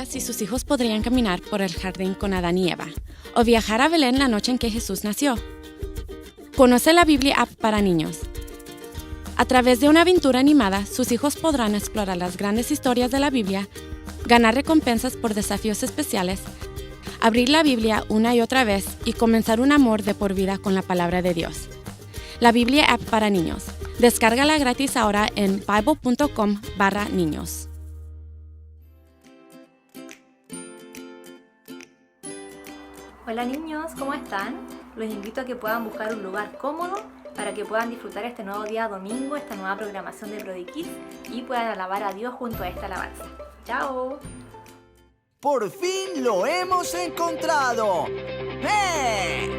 sabía si sus hijos podrían caminar por el jardín con Adán y Eva, o viajar a Belén la noche en que Jesús nació. Conoce la Biblia App para niños. A través de una aventura animada, sus hijos podrán explorar las grandes historias de la Biblia, ganar recompensas por desafíos especiales, abrir la Biblia una y otra vez y comenzar un amor de por vida con la palabra de Dios. La Biblia App para niños. Descárgala gratis ahora en bible.com/niños. Hola niños, ¿cómo están? Los invito a que puedan buscar un lugar cómodo para que puedan disfrutar este nuevo día domingo, esta nueva programación de Brody Kids y puedan alabar a Dios junto a esta alabanza. ¡Chao! ¡Por fin lo hemos encontrado! ¡Eh!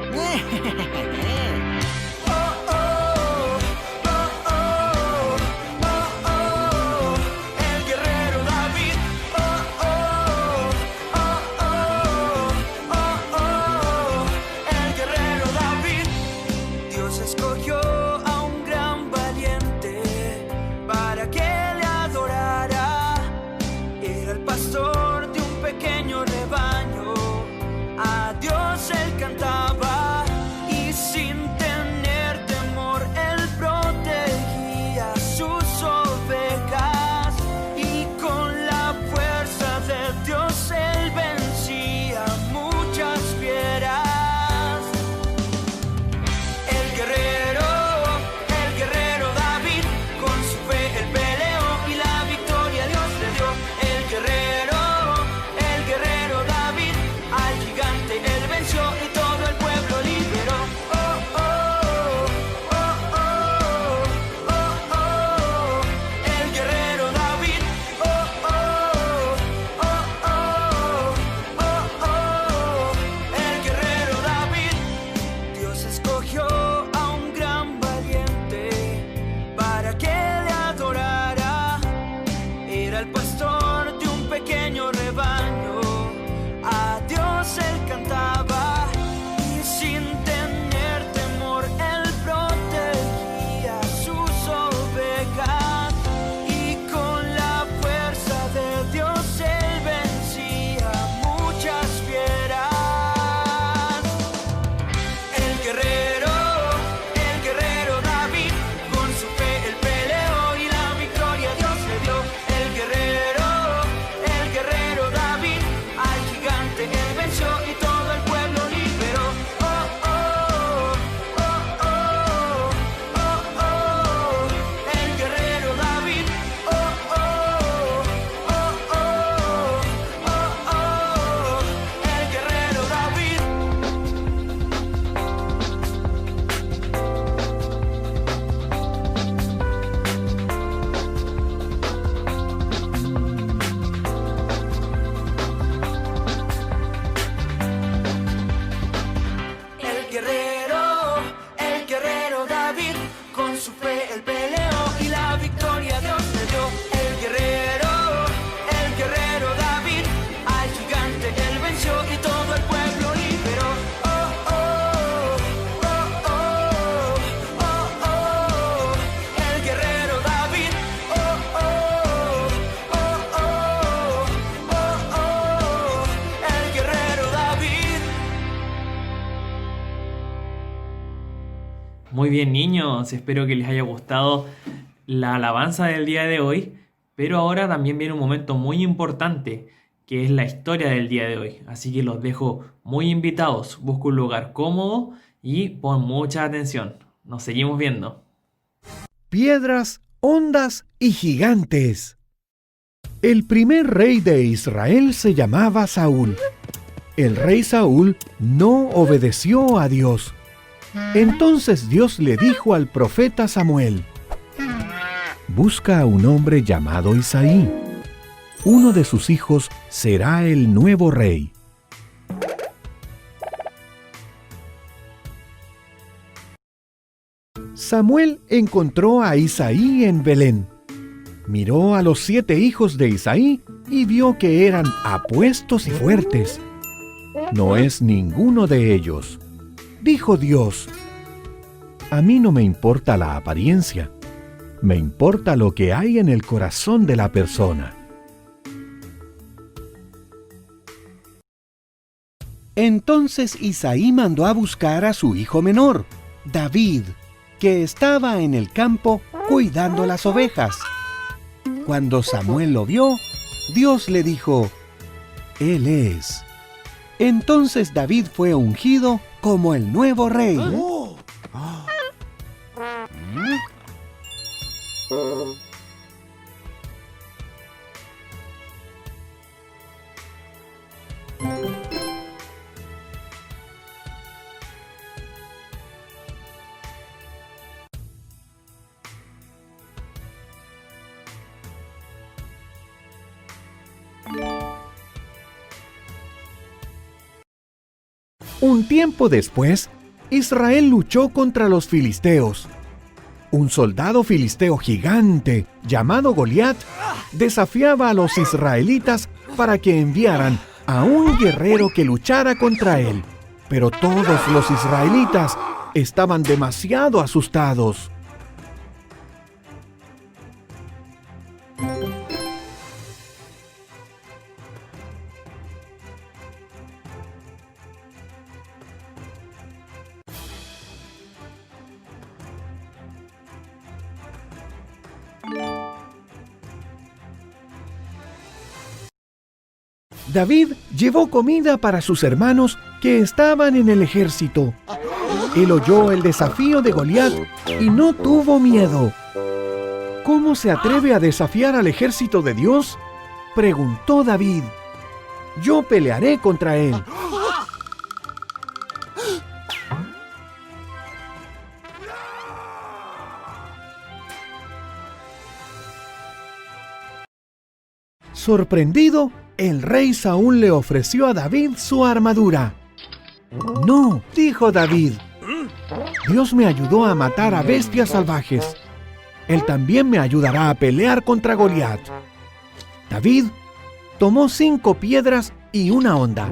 Muy bien niños, espero que les haya gustado la alabanza del día de hoy, pero ahora también viene un momento muy importante, que es la historia del día de hoy. Así que los dejo muy invitados, busca un lugar cómodo y pon mucha atención. Nos seguimos viendo. Piedras, ondas y gigantes. El primer rey de Israel se llamaba Saúl. El rey Saúl no obedeció a Dios. Entonces Dios le dijo al profeta Samuel: busca a un hombre llamado Isaí. Uno de sus hijos será el nuevo rey. Samuel encontró a Isaí en Belén. Miró a los 7 hijos de Isaí y vio que eran apuestos y fuertes. No es ninguno de ellos, dijo Dios. A mí no me importa la apariencia, me importa lo que hay en el corazón de la persona. Entonces Isaí mandó a buscar a su hijo menor, David, que estaba en el campo cuidando las ovejas. Cuando Samuel lo vio, Dios le dijo: «Él es». Entonces David fue ungido como el nuevo rey. Un tiempo después, Israel luchó contra los filisteos. Un soldado filisteo gigante, llamado Goliat, desafiaba a los israelitas para que enviaran a un guerrero que luchara contra él. Pero todos los israelitas estaban demasiado asustados. David llevó comida para sus hermanos que estaban en el ejército. Él oyó el desafío de Goliat y no tuvo miedo. ¿Cómo se atreve a desafiar al ejército de Dios?, preguntó David. «Yo pelearé contra él». Sorprendido, el rey Saúl le ofreció a David su armadura. «No», dijo David, «Dios me ayudó a matar a bestias salvajes. Él también me ayudará a pelear contra Goliat». David tomó 5 piedras y una honda.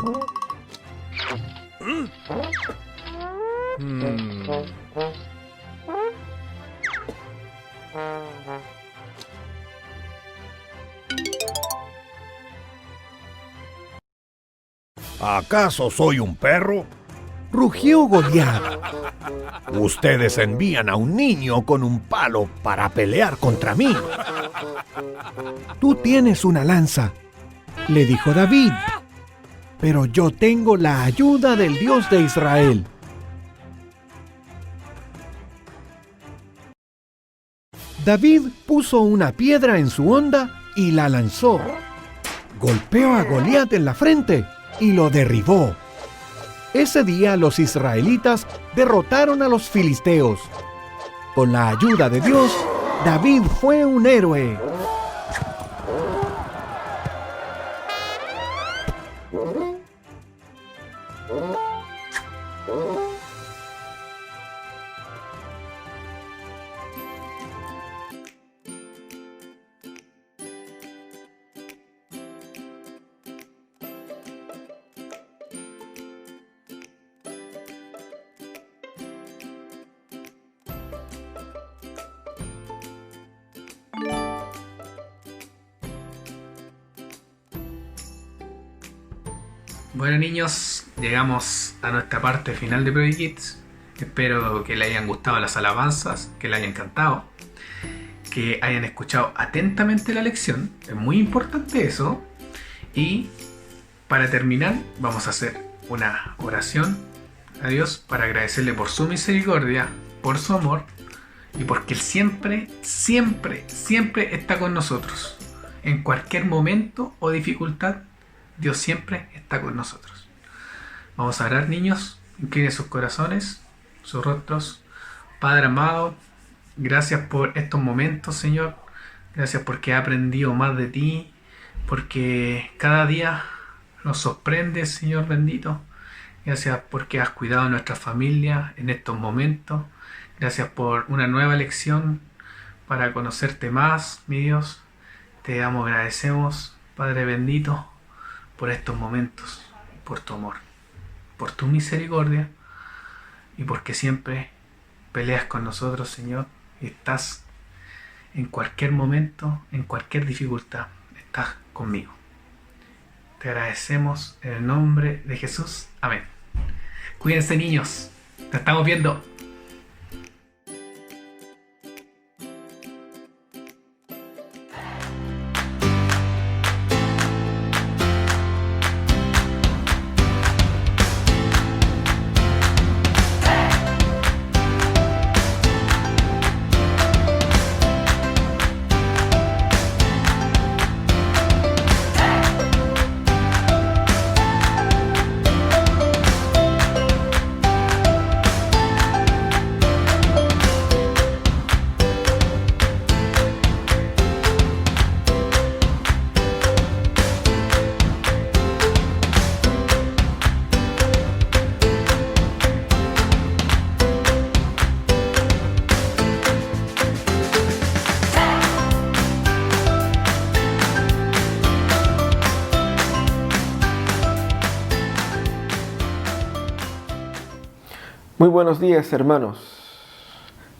¿Acaso soy un perro? Rugió Goliat. Ustedes envían a un niño con un palo para pelear contra mí. «Tú tienes una lanza», le dijo David, «pero yo tengo la ayuda del Dios de Israel». David puso una piedra en su honda y la lanzó. Golpeó a Goliat en la frente y lo derribó. Ese día los israelitas derrotaron a los filisteos. Con la ayuda de Dios, David fue un héroe. Bueno, niños, llegamos a nuestra parte final de Prodigy Kids. Espero que les hayan gustado las alabanzas, que les hayan encantado, que hayan escuchado atentamente la lección. Es muy importante eso. Y para terminar, vamos a hacer una oración a Dios para agradecerle por su misericordia, por su amor y porque Él siempre, siempre, siempre está con nosotros. En cualquier momento o dificultad, Dios siempre está con nosotros. Vamos a orar, niños. Inclinen sus corazones, sus rostros. Padre amado, gracias por estos momentos, Señor. Gracias porque he aprendido más de ti, porque cada día nos sorprendes, Señor bendito. Gracias porque has cuidado a nuestra familia en estos momentos. Gracias por una nueva lección para conocerte más, mi Dios. Te amo, agradecemos, Padre bendito, por estos momentos, por tu amor, por tu misericordia y porque siempre peleas con nosotros, Señor, y estás en cualquier momento, en cualquier dificultad, estás conmigo. te agradecemos en el nombre de Jesús. Amén. Cuídense, niños. Te estamos viendo. Muy buenos días, hermanos.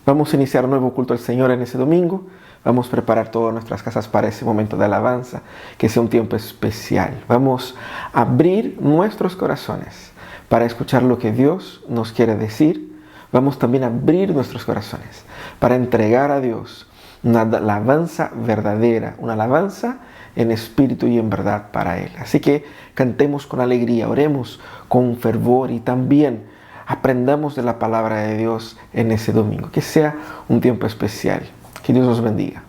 Vamos a iniciar un nuevo culto al Señor en ese domingo. Vamos a preparar todas nuestras casas para ese momento de alabanza, que sea un tiempo especial. Vamos a abrir nuestros corazones para escuchar lo que Dios nos quiere decir. Vamos también a abrir nuestros corazones para entregar a Dios una alabanza verdadera, una alabanza en espíritu y en verdad para Él. Así que cantemos con alegría, oremos con fervor y también aprendamos de la palabra de Dios en ese domingo. Que sea un tiempo especial. Que Dios los bendiga.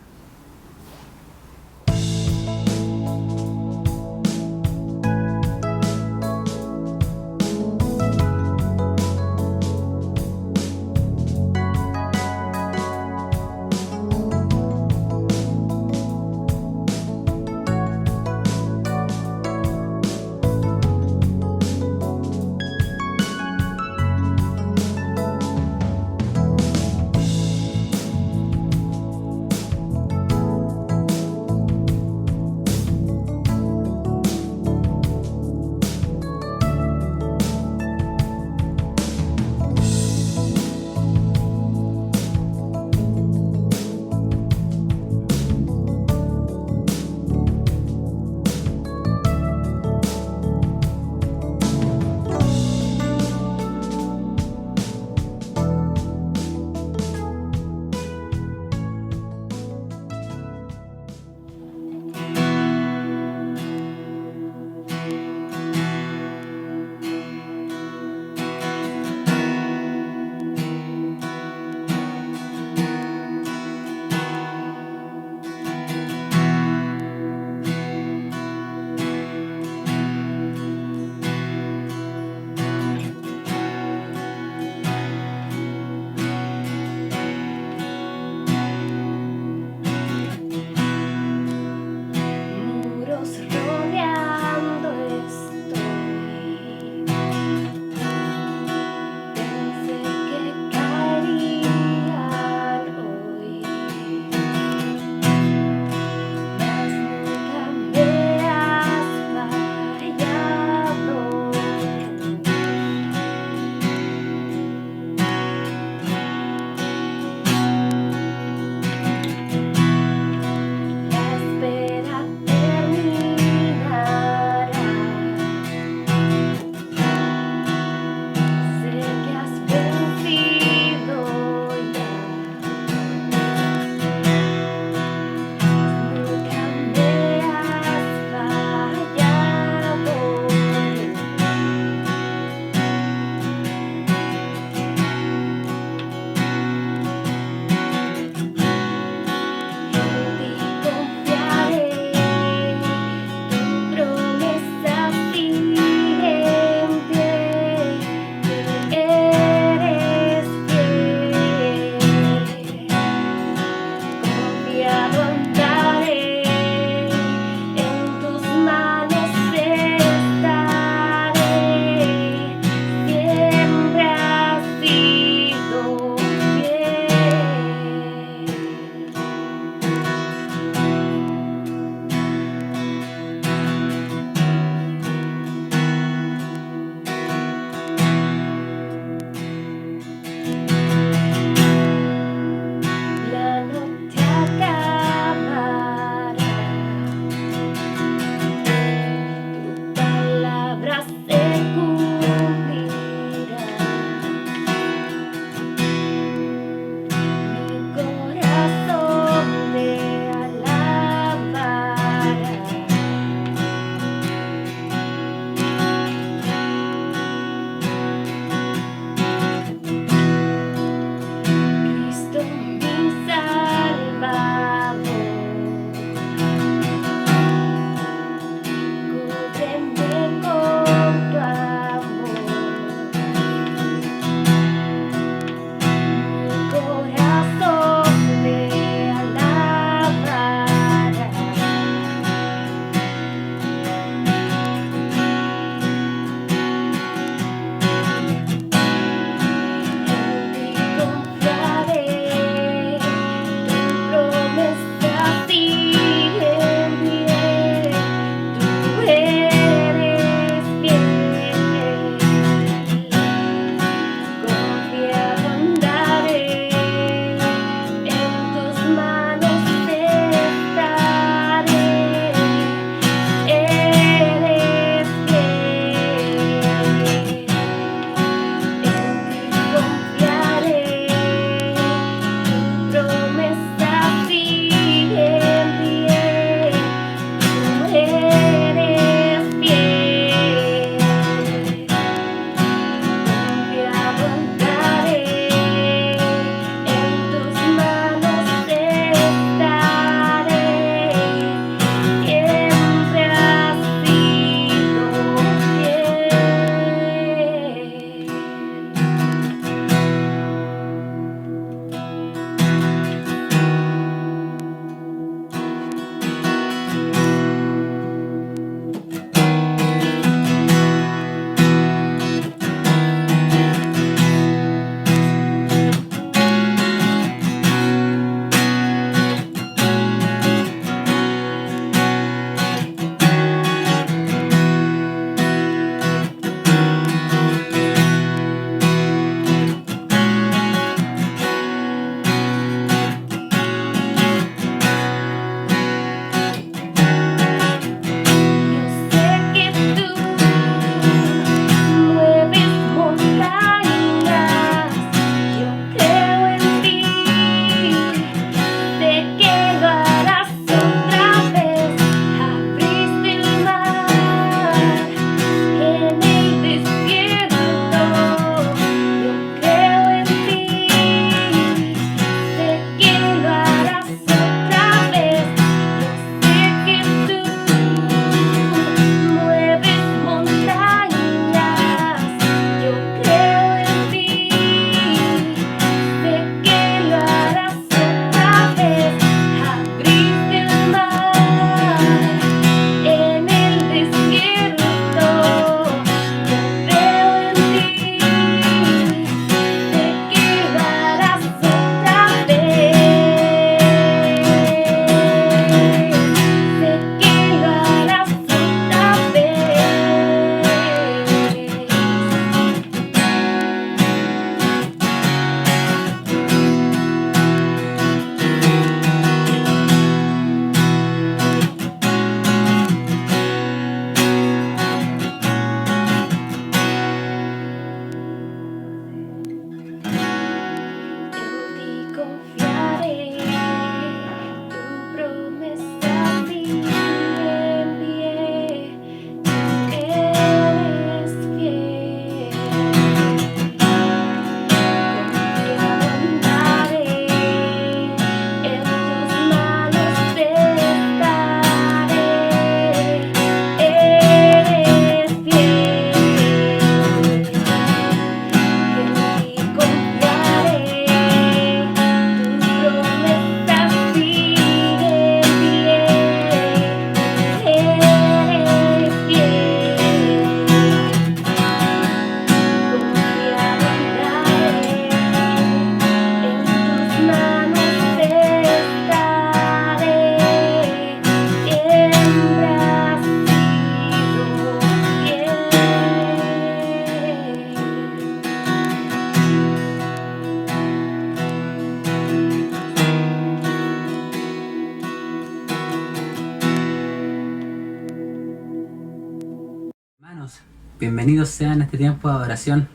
Bienvenidos sean a este tiempo de adoración.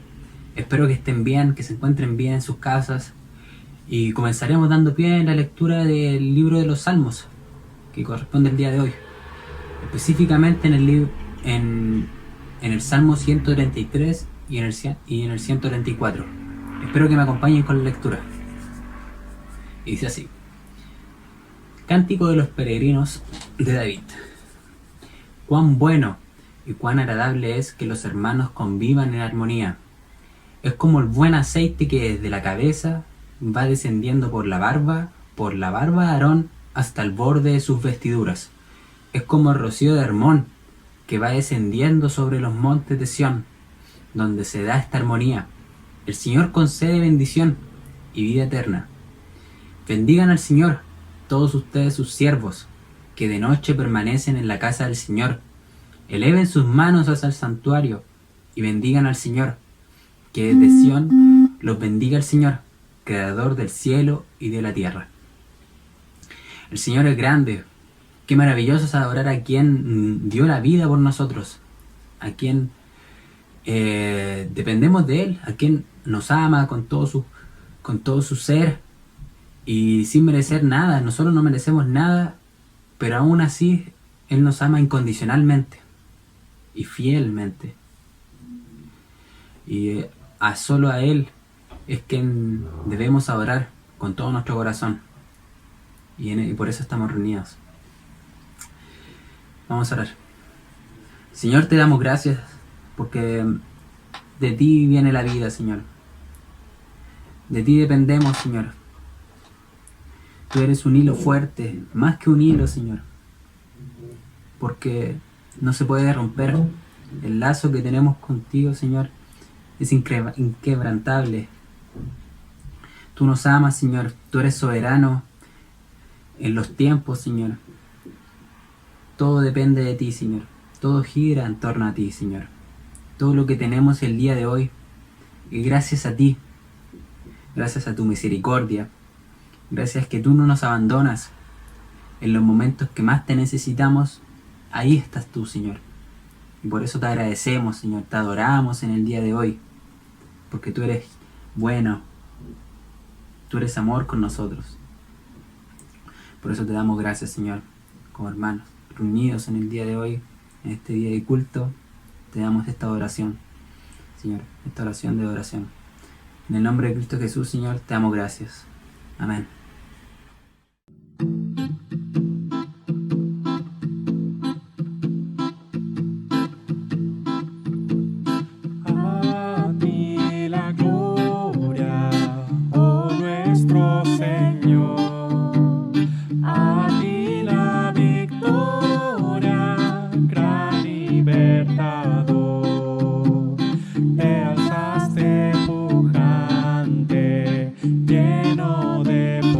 Espero que estén bien, que se encuentren bien en sus casas. Y comenzaremos dando pie en la lectura del libro de los Salmos, que corresponde el día de hoy. Específicamente en el Salmo 133 y en el 134. Espero que me acompañen con la lectura. Y dice así: Cántico de los peregrinos de David. Cuán bueno y cuán agradable es que los hermanos convivan en armonía. Es como el buen aceite que desde la cabeza va descendiendo por la barba de Aarón hasta el borde de sus vestiduras. Es como el rocío de Hermón que va descendiendo sobre los montes de Sión, donde se da esta armonía. El Señor concede bendición y vida eterna. Bendigan al Señor, todos ustedes sus siervos, que de noche permanecen en la casa del Señor. Eleven sus manos hacia el santuario y bendigan al Señor. Que desde Sión los bendiga el Señor, creador del cielo y de la tierra. El Señor es grande. Qué maravilloso es adorar a quien dio la vida por nosotros, a quien dependemos de Él, a quien nos ama con todo su ser y sin merecer nada. Nosotros no merecemos nada, pero aún así Él nos ama incondicionalmente y fielmente. Y solo a Él es quien debemos adorar con todo nuestro corazón. Y por eso estamos reunidos. Vamos a orar. Señor, te damos gracias porque de ti viene la vida, Señor. De ti dependemos, Señor. Tú eres un hilo fuerte, más que un hilo, Señor. Porque no se puede romper. El lazo que tenemos contigo, Señor, es inquebrantable. Tú nos amas, Señor. Tú eres soberano en los tiempos, Señor. Todo depende de ti, Señor. Todo gira en torno a ti, Señor. Todo lo que tenemos el día de hoy es gracias a ti. Gracias a tu misericordia. Gracias que tú no nos abandonas. En los momentos que más te necesitamos, ahí estás tú, Señor. Y por eso te agradecemos, Señor. Te adoramos en el día de hoy. Porque tú eres bueno. Tú eres amor con nosotros. Por eso te damos gracias, Señor, como hermanos, reunidos en el día de hoy, en este día de culto, te damos esta oración, Señor, esta oración de adoración. En el nombre de Cristo Jesús, Señor, te damos gracias. Amén. A ti la gloria, oh nuestro Señor. A ti la victoria, gran libertador. Te alzaste pujante, lleno de poder.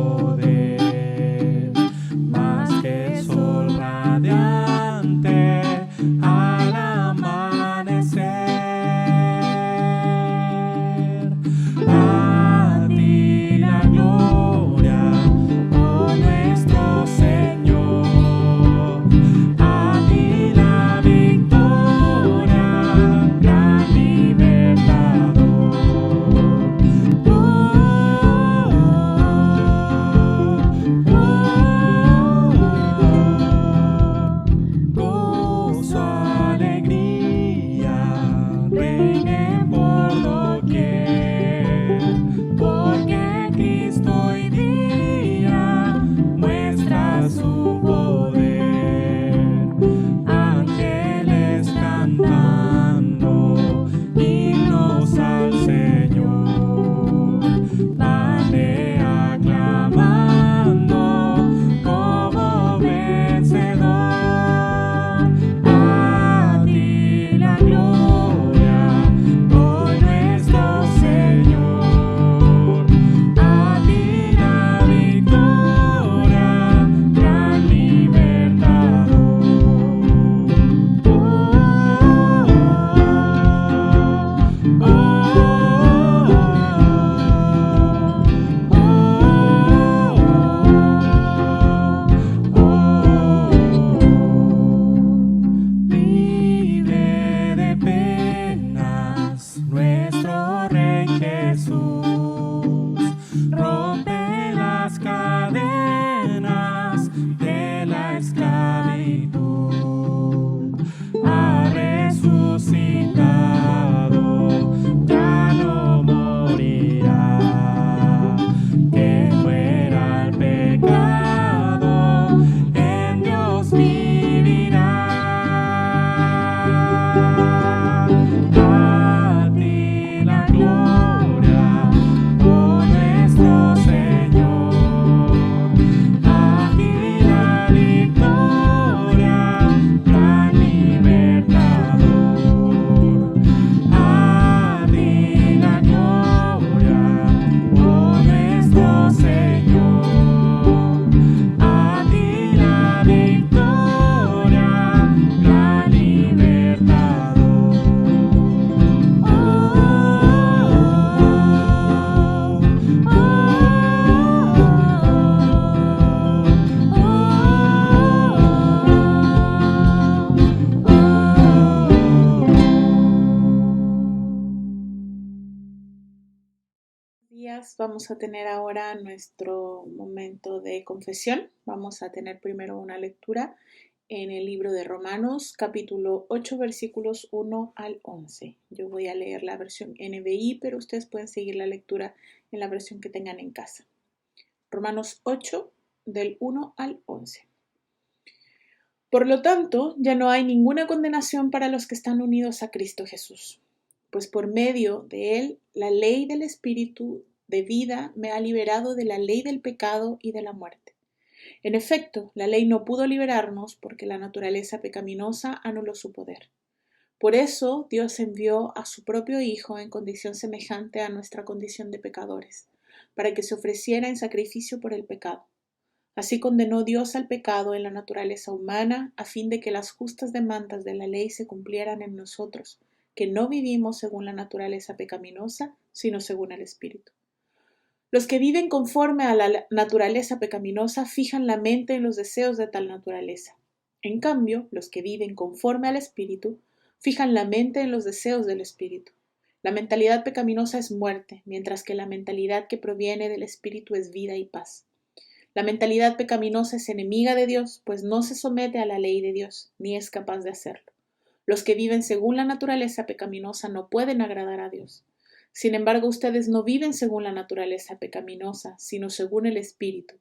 días. Vamos a tener ahora nuestro momento de confesión. Vamos a tener primero una lectura en el libro de Romanos, capítulo 8, versículos 1 al 11. Yo voy a leer la versión NBI, pero ustedes pueden seguir la lectura en la versión que tengan en casa. Romanos 8, del 1 al 11. Por lo tanto, ya no hay ninguna condenación para los que están unidos a Cristo Jesús, pues por medio de él, la ley del Espíritu de vida me ha liberado de la ley del pecado y de la muerte. En efecto, la ley no pudo liberarnos porque la naturaleza pecaminosa anuló su poder. Por eso, Dios envió a su propio Hijo en condición semejante a nuestra condición de pecadores, para que se ofreciera en sacrificio por el pecado. Así condenó Dios al pecado en la naturaleza humana, a fin de que las justas demandas de la ley se cumplieran en nosotros, que no vivimos según la naturaleza pecaminosa, sino según el Espíritu. Los que viven conforme a la naturaleza pecaminosa fijan la mente en los deseos de tal naturaleza. En cambio, los que viven conforme al Espíritu fijan la mente en los deseos del Espíritu. La mentalidad pecaminosa es muerte, mientras que la mentalidad que proviene del Espíritu es vida y paz. La mentalidad pecaminosa es enemiga de Dios, pues no se somete a la ley de Dios, ni es capaz de hacerlo. Los que viven según la naturaleza pecaminosa no pueden agradar a Dios. Sin embargo, ustedes no viven según la naturaleza pecaminosa, sino según el Espíritu,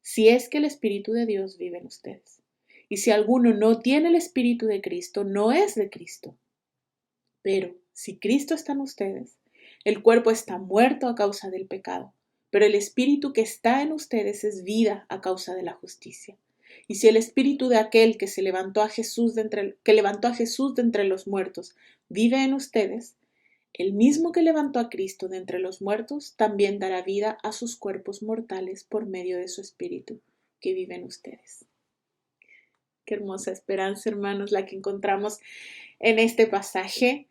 si es que el Espíritu de Dios vive en ustedes. Y si alguno no tiene el Espíritu de Cristo, no es de Cristo. Pero si Cristo está en ustedes, el cuerpo está muerto a causa del pecado, pero el Espíritu que está en ustedes es vida a causa de la justicia. Y si el Espíritu de aquel que levantó a Jesús de entre los muertos vive en ustedes, el mismo que levantó a Cristo de entre los muertos también dará vida a sus cuerpos mortales por medio de su Espíritu que vive en ustedes. Qué hermosa esperanza, hermanos, la que encontramos en este pasaje.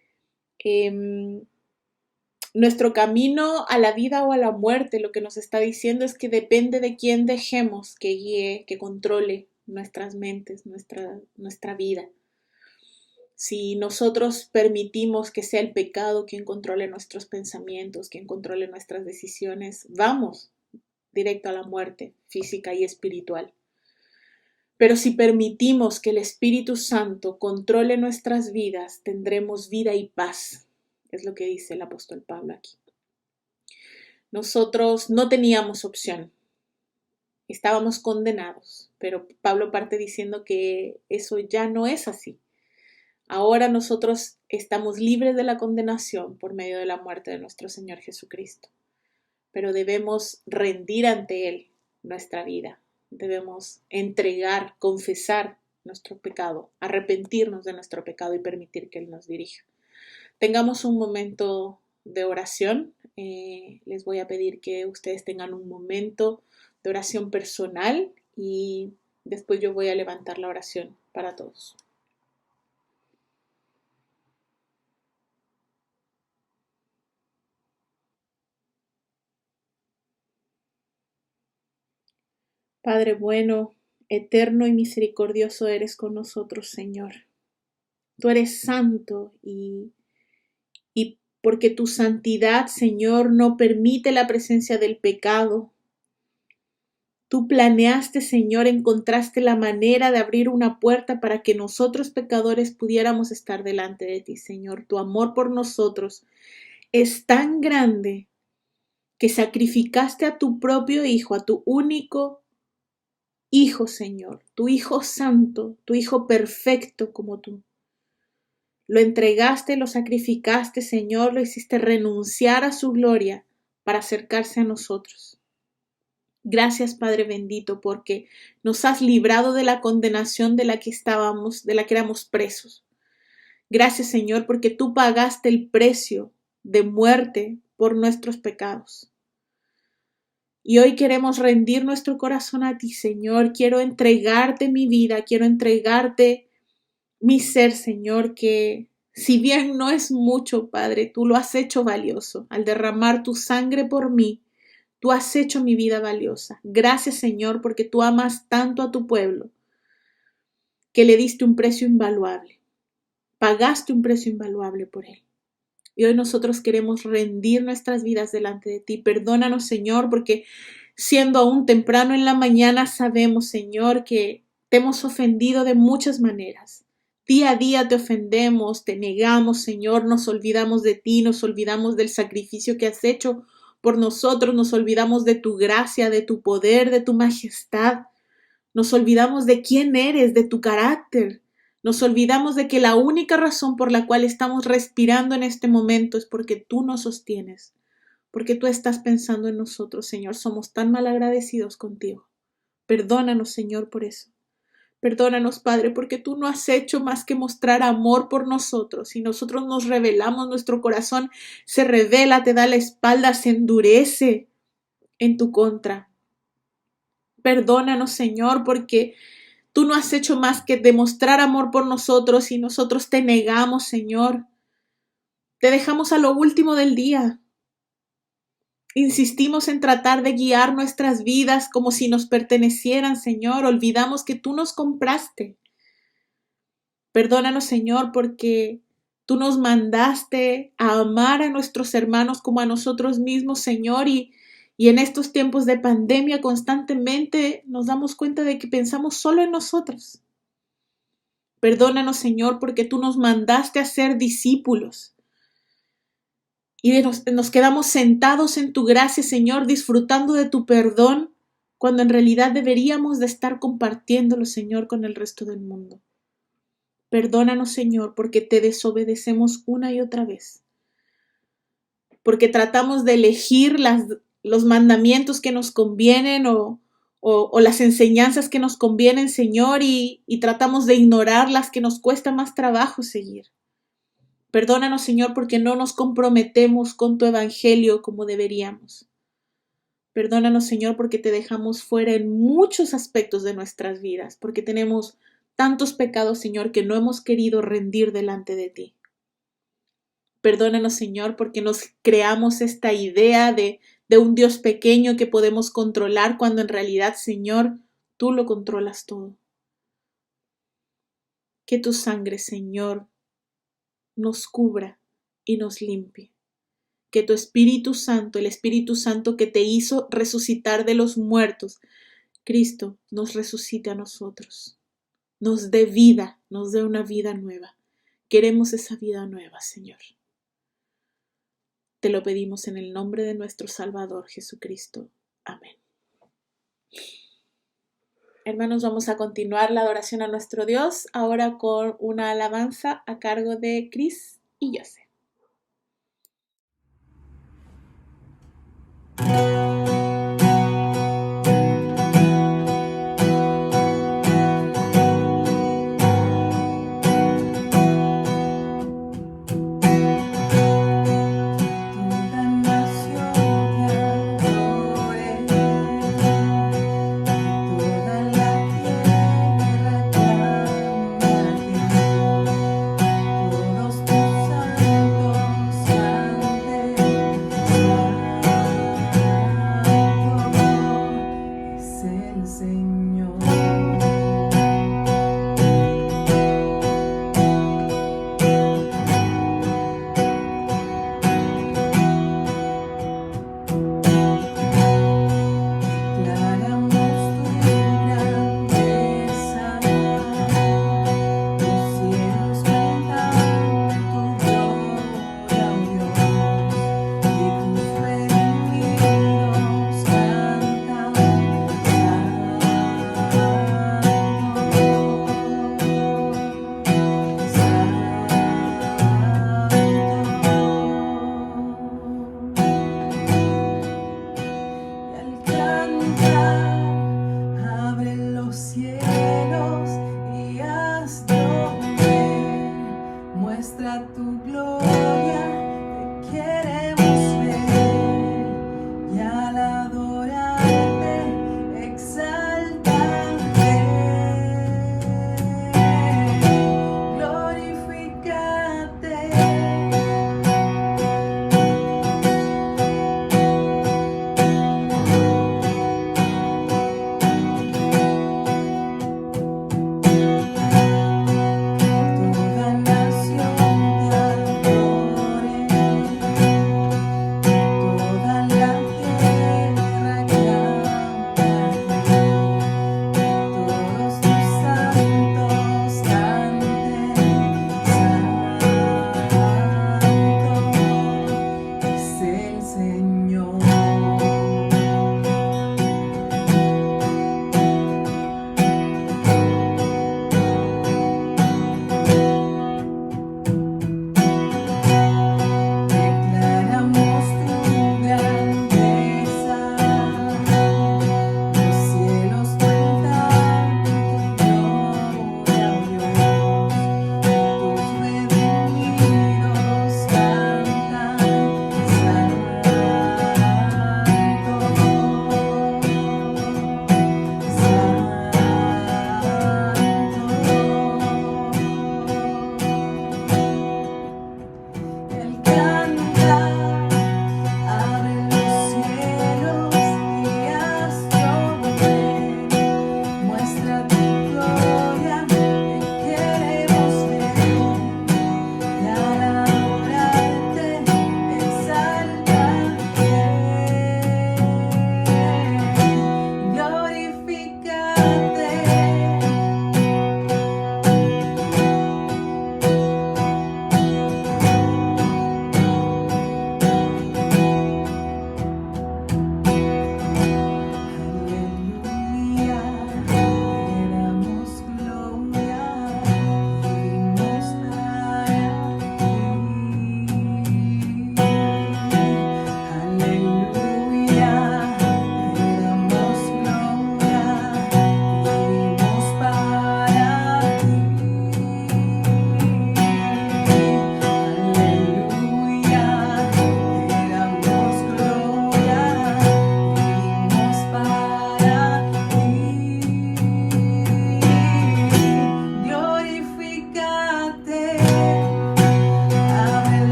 Nuestro camino a la vida o a la muerte, lo que nos está diciendo es que depende de quién dejemos que guíe, que controle nuestras mentes, nuestra vida. Si nosotros permitimos que sea el pecado quien controle nuestros pensamientos, quien controle nuestras decisiones, vamos directo a la muerte física y espiritual. Pero si permitimos que el Espíritu Santo controle nuestras vidas, tendremos vida y paz. Es lo que dice el apóstol Pablo aquí. Nosotros no teníamos opción. Estábamos condenados, pero Pablo parte diciendo que eso ya no es así. Ahora nosotros estamos libres de la condenación por medio de la muerte de nuestro Señor Jesucristo. Pero debemos rendir ante Él nuestra vida. Debemos entregar, confesar nuestro pecado, arrepentirnos de nuestro pecado y permitir que Él nos dirija. Tengamos un momento de oración. Les voy a pedir que ustedes tengan un momento de oración personal y después yo voy a levantar la oración para todos. Padre bueno, eterno y misericordioso eres con nosotros, Señor. Tú eres santo y porque tu santidad, Señor, no permite la presencia del pecado. Tú planeaste, Señor, encontraste la manera de abrir una puerta para que nosotros pecadores pudiéramos estar delante de ti, Señor. Tu amor por nosotros es tan grande que sacrificaste a tu propio Hijo, a tu único Hijo, Señor, tu Hijo santo, tu Hijo perfecto como tú. Lo entregaste, lo sacrificaste, Señor, lo hiciste renunciar a su gloria para acercarse a nosotros. Gracias, Padre bendito, porque nos has librado de la condenación de la que éramos presos. Gracias, Señor, porque tú pagaste el precio de muerte por nuestros pecados. Y hoy queremos rendir nuestro corazón a ti, Señor. Quiero entregarte mi vida, quiero entregarte mi ser, Señor, que si bien no es mucho, Padre, tú lo has hecho valioso. Al derramar tu sangre por mí, tú has hecho mi vida valiosa. Gracias, Señor, porque tú amas tanto a tu pueblo, que le diste un precio invaluable. Pagaste un precio invaluable por él. Y hoy nosotros queremos rendir nuestras vidas delante de ti. Perdónanos, Señor, porque siendo aún temprano en la mañana, sabemos, Señor, que te hemos ofendido de muchas maneras. Día a día te ofendemos, te negamos, Señor, nos olvidamos de ti, nos olvidamos del sacrificio que has hecho por nosotros, nos olvidamos de tu gracia, de tu poder, de tu majestad. Nos olvidamos de quién eres, de tu carácter. Nos olvidamos de que la única razón por la cual estamos respirando en este momento es porque tú nos sostienes, porque tú estás pensando en nosotros, Señor. Somos tan mal agradecidos contigo. Perdónanos, Señor, por eso. Perdónanos, Padre, porque tú no has hecho más que mostrar amor por nosotros. Si nosotros nos rebelamos, nuestro corazón se revela, te da la espalda, se endurece en tu contra. Perdónanos, Señor, porque tú no has hecho más que demostrar amor por nosotros y nosotros te negamos, Señor. Te dejamos a lo último del día. Insistimos en tratar de guiar nuestras vidas como si nos pertenecieran, Señor. Olvidamos que tú nos compraste. Perdónanos, Señor, porque tú nos mandaste a amar a nuestros hermanos como a nosotros mismos, Señor, y en estos tiempos de pandemia constantemente nos damos cuenta de que pensamos solo en nosotros. Perdónanos, Señor, porque tú nos mandaste a ser discípulos. Y nos quedamos sentados en tu gracia, Señor, disfrutando de tu perdón, cuando en realidad deberíamos de estar compartiéndolo, Señor, con el resto del mundo. Perdónanos, Señor, porque te desobedecemos una y otra vez. Porque tratamos de elegir los mandamientos que nos convienen o las enseñanzas que nos convienen, Señor, y tratamos de ignorar las que nos cuesta más trabajo seguir. Perdónanos, Señor, porque no nos comprometemos con tu evangelio como deberíamos. Perdónanos, Señor, porque te dejamos fuera en muchos aspectos de nuestras vidas, porque tenemos tantos pecados, Señor, que no hemos querido rendir delante de ti. Perdónanos, Señor, porque nos creamos esta idea de un Dios pequeño que podemos controlar cuando en realidad, Señor, tú lo controlas todo. Que tu sangre, Señor, nos cubra y nos limpie. Que tu Espíritu Santo, el Espíritu Santo que te hizo resucitar de los muertos, Cristo, nos resucite a nosotros. Nos dé vida, nos dé una vida nueva. Queremos esa vida nueva, Señor. Te lo pedimos en el nombre de nuestro Salvador Jesucristo. Amén. Hermanos, vamos a continuar la adoración a nuestro Dios, ahora con una alabanza a cargo de Chris y Joseph. Todos tus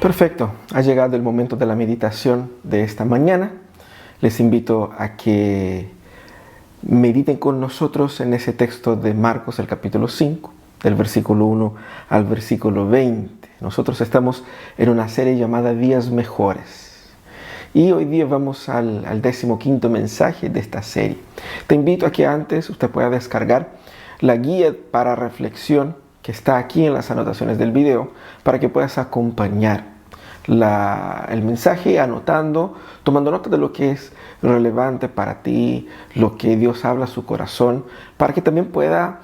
Perfecto, ha llegado el momento de la meditación de esta mañana. Les invito a que mediten con nosotros en ese texto de Marcos, el capítulo 5, del versículo 1 al versículo 20. Nosotros estamos en una serie llamada Días Mejores. Y hoy día vamos al 15º mensaje de esta serie. Te invito a que antes usted pueda descargar la guía para reflexión que está aquí en las anotaciones del video para que puedas acompañar el mensaje anotando, tomando nota de lo que es relevante para ti, lo que Dios habla a su corazón, para que también pueda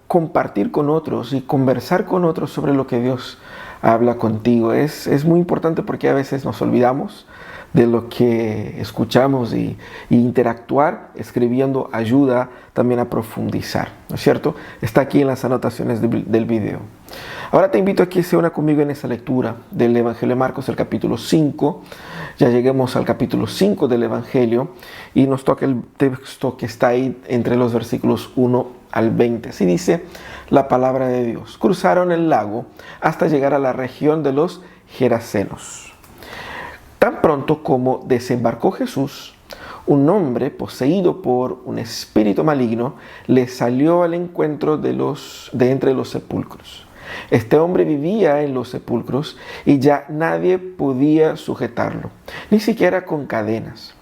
compartir con otros y conversar con otros sobre lo que Dios habla contigo. Es muy importante porque a veces nos olvidamos de lo que escuchamos y interactuar escribiendo ayuda también a profundizar, ¿no es cierto? Está aquí en las anotaciones del video. Ahora te invito a que se una conmigo en esa lectura del Evangelio de Marcos, el capítulo 5. Ya lleguemos al capítulo 5 del Evangelio y nos toca el texto que está ahí entre los versículos 1 al 20. Así dice la palabra de Dios. Cruzaron el lago hasta llegar a la región de los Gerasenos. Tan pronto como desembarcó Jesús, un hombre poseído por un espíritu maligno le salió al encuentro de entre los sepulcros. Este hombre vivía en los sepulcros y ya nadie podía sujetarlo, ni siquiera con cadenas.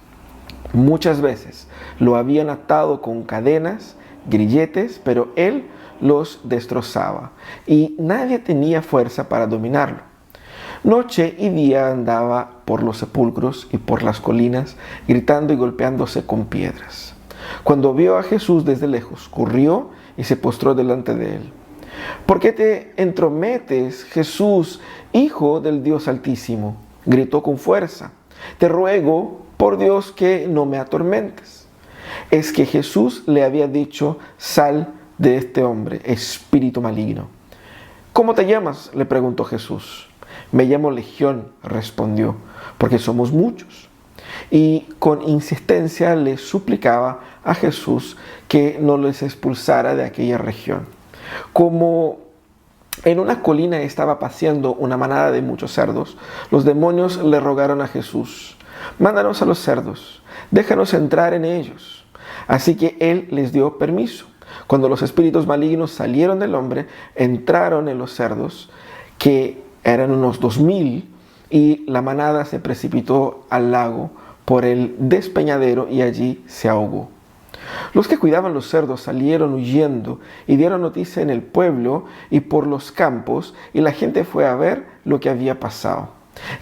Muchas veces lo habían atado con cadenas, grilletes, pero él los destrozaba y nadie tenía fuerza para dominarlo. Noche y día andaba por los sepulcros y por las colinas, gritando y golpeándose con piedras. Cuando vio a Jesús desde lejos, corrió y se postró delante de él. ¿Por qué te entrometes, Jesús, Hijo del Dios Altísimo? Gritó con fuerza. Te ruego, por Dios, que no me atormentes. Es que Jesús le había dicho: sal de este hombre, espíritu maligno. ¿Cómo te llamas?, le preguntó Jesús. Me llamo Legión, respondió, porque somos muchos. Y con insistencia le suplicaba a Jesús que no les expulsara de aquella región. Como en una colina estaba paseando una manada de muchos cerdos, los demonios le rogaron a Jesús: mándanos a los cerdos, déjanos entrar en ellos. Así que él les dio permiso. Cuando los espíritus malignos salieron del hombre, entraron en los cerdos, que eran unos 2000, y la manada se precipitó al lago por el despeñadero y allí se ahogó. Los que cuidaban los cerdos salieron huyendo y dieron noticia en el pueblo y por los campos, y la gente fue a ver lo que había pasado.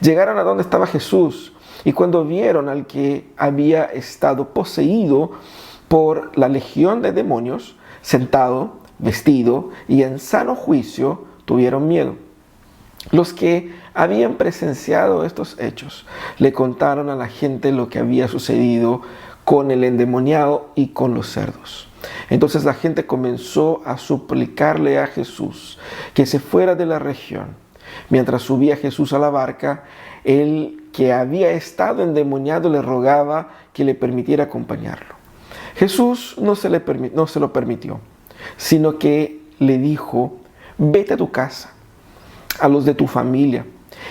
Llegaron a donde estaba Jesús, y cuando vieron al que había estado poseído por la legión de demonios, sentado, vestido y en sano juicio, tuvieron miedo. Los que habían presenciado estos hechos le contaron a la gente lo que había sucedido con el endemoniado y con los cerdos. Entonces la gente comenzó a suplicarle a Jesús que se fuera de la región. Mientras subía Jesús a la barca, el que había estado endemoniado le rogaba que le permitiera acompañarlo. Jesús no se lo permitió, sino que le dijo: vete a tu casa, a los de tu familia,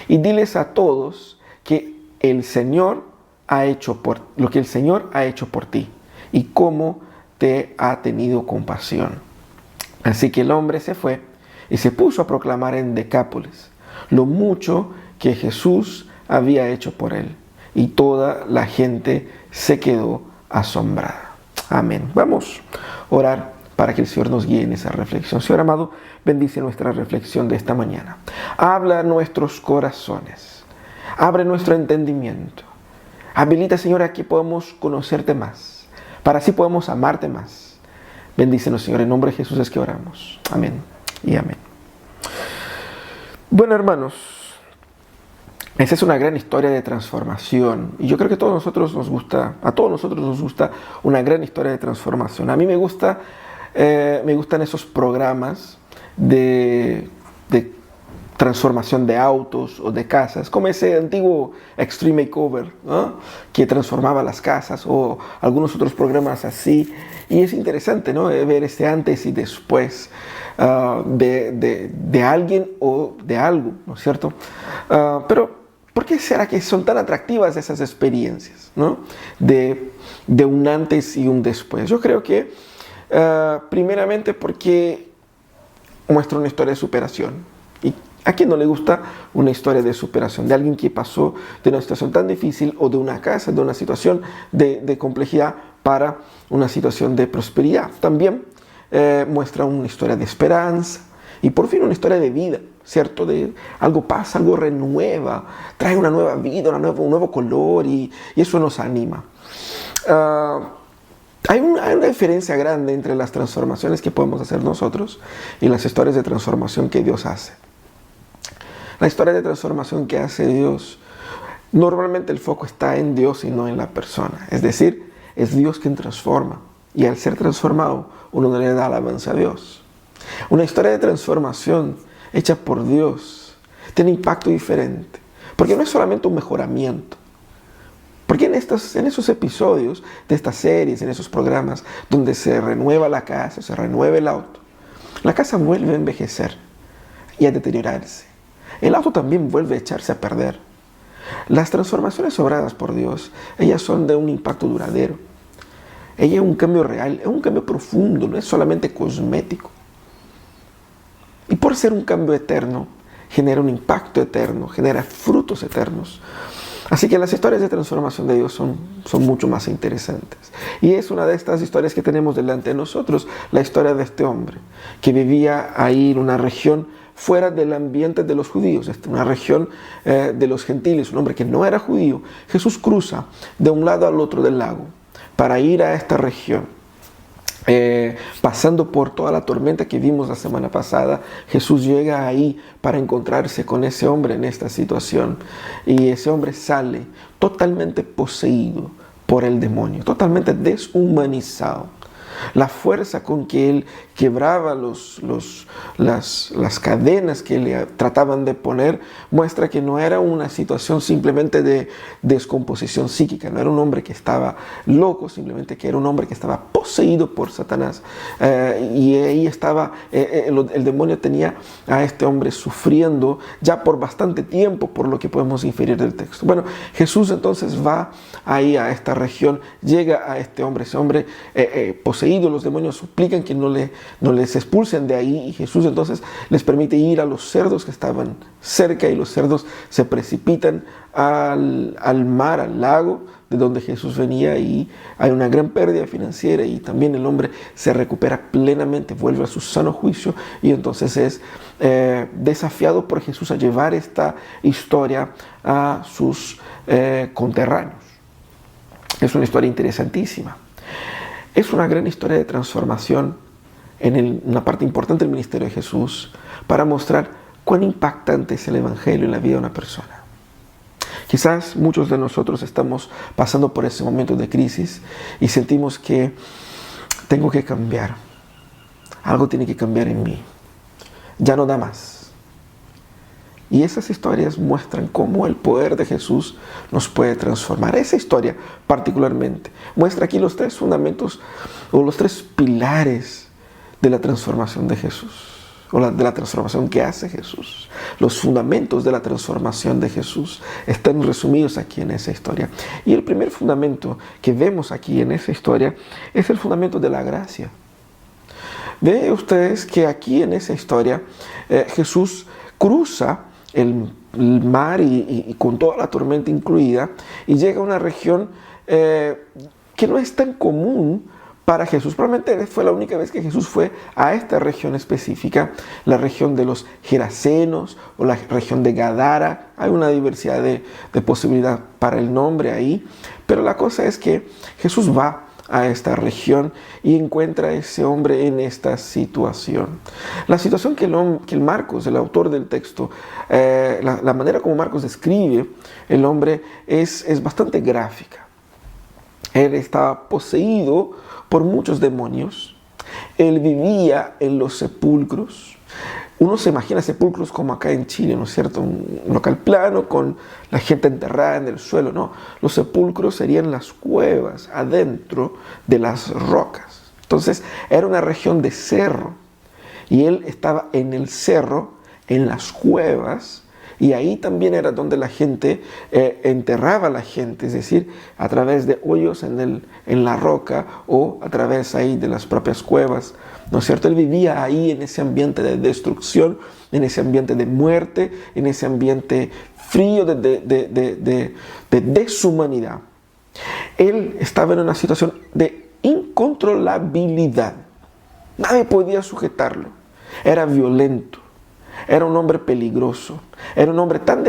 y diles a todos que el Señor ha hecho lo que el Señor ha hecho por ti y cómo te ha tenido compasión. Así que el hombre se fue y se puso a proclamar en Decápolis lo mucho que Jesús había hecho por él, y toda la gente se quedó asombrada. Amén. Vamos a orar para que el Señor nos guíe en esa reflexión. Señor amado, bendice nuestra reflexión de esta mañana. Habla a nuestros corazones. Abre nuestro entendimiento. Habilita, Señor, a que podamos conocerte más, para así podamos amarte más. Bendícenos, Señor, en nombre de Jesús es que oramos. Amén y amén. Bueno, hermanos, esa es una gran historia de transformación. Y yo creo que a todos nosotros nos gusta una gran historia de transformación. A mí me gustan esos programas de transformación de autos o de casas, como ese antiguo Extreme Makeover, ¿no?, que transformaba las casas, o algunos otros programas así. Y es interesante, ¿no?, ver este antes y después de alguien o de algo, ¿no es cierto? Pero ¿por qué será que son tan atractivas esas experiencias, ¿no?, de un antes y un después? Yo creo que primeramente porque muestra una historia de superación. ¿Y a quién no le gusta una historia de superación? De alguien que pasó de una situación tan difícil, o de una casa, de una situación de complejidad para una situación de prosperidad. También muestra una historia de esperanza y por fin una historia de vida, ¿cierto? De algo pasa, algo renueva, trae una nueva vida, un nuevo color, y eso nos anima. Hay una diferencia grande entre las transformaciones que podemos hacer nosotros y las historias de transformación que Dios hace. La historia de transformación que hace Dios, normalmente el foco está en Dios y no en la persona. Es decir, es Dios quien transforma, y al ser transformado uno no le da alabanza a Dios. Una historia de transformación hecha por Dios tiene impacto diferente, porque no es solamente un mejoramiento. Porque en esos episodios de estas series, en esos programas donde se renueva la casa, se renueva el auto, la casa vuelve a envejecer y a deteriorarse. El auto también vuelve a echarse a perder. Las transformaciones obradas por Dios, ellas son de un impacto duradero. Ella es un cambio real, es un cambio profundo, no es solamente cosmético. Y por ser un cambio eterno, genera un impacto eterno, genera frutos eternos. Así que las historias de transformación de Dios son mucho más interesantes. Y es una de estas historias que tenemos delante de nosotros, la historia de este hombre que vivía ahí en una región fuera del ambiente de los judíos, una región de los gentiles, un hombre que no era judío. Jesús cruza de un lado al otro del lago para ir a esta región. Pasando por toda la tormenta que vimos la semana pasada, Jesús llega ahí para encontrarse con ese hombre en esta situación, y ese hombre sale totalmente poseído por el demonio, totalmente deshumanizado. La fuerza con que él quebraba las cadenas que le trataban de poner muestra que no era una situación simplemente de descomposición psíquica, no era un hombre que estaba loco, simplemente que era un hombre que estaba poseído por Satanás. Y ahí estaba, el demonio tenía a este hombre sufriendo ya por bastante tiempo, por lo que podemos inferir del texto. Bueno, Jesús entonces va ahí a esta región, llega a este hombre, ese hombre poseído. Los demonios suplican que no les expulsen de ahí, y Jesús entonces les permite ir a los cerdos que estaban cerca, y los cerdos se precipitan al mar, al lago de donde Jesús venía, y hay una gran pérdida financiera, y también el hombre se recupera plenamente, vuelve a su sano juicio, y entonces es desafiado por Jesús a llevar esta historia a sus conterráneos. Es una historia interesantísima. Es una gran historia de transformación en una parte importante del ministerio de Jesús, para mostrar cuán impactante es el Evangelio en la vida de una persona. Quizás muchos de nosotros estamos pasando por ese momento de crisis y sentimos que tengo que cambiar. Algo tiene que cambiar en mí. Ya no da más. Y esas historias muestran cómo el poder de Jesús nos puede transformar. Esa historia particularmente muestra aquí los tres fundamentos, o los tres pilares de la transformación de Jesús, o de la transformación que hace Jesús. Los fundamentos de la transformación de Jesús están resumidos aquí en esa historia. Y el primer fundamento que vemos aquí en esa historia es el fundamento de la gracia. Ven ustedes que aquí en esa historia Jesús cruza el mar y con toda la tormenta incluida, y llega a una región que no es tan común para Jesús. Probablemente fue la única vez que Jesús fue a esta región específica, la región de los Gerasenos o la región de Gadara. Hay una diversidad de posibilidad para el nombre ahí, pero la cosa es que Jesús va a esta región y encuentra a ese hombre en esta situación. La situación que el Marcos, el autor del texto, la manera como Marcos describe el hombre es bastante gráfica. Él estaba poseído por muchos demonios. Él vivía en los sepulcros. Uno se imagina sepulcros como acá en Chile, ¿no es cierto? Un local plano con la gente enterrada en el suelo. No, los sepulcros serían las cuevas adentro de las rocas. Entonces era una región de cerro y él estaba en el cerro, en las cuevas, y ahí también era donde la gente enterraba a la gente, es decir, a través de hoyos en la roca o a través ahí de las propias cuevas, ¿no es cierto? Él vivía ahí en ese ambiente de destrucción, en ese ambiente de muerte, en ese ambiente frío de deshumanidad. Él estaba en una situación de incontrolabilidad. Nadie podía sujetarlo. Era violento. Era un hombre peligroso. Era un hombre tan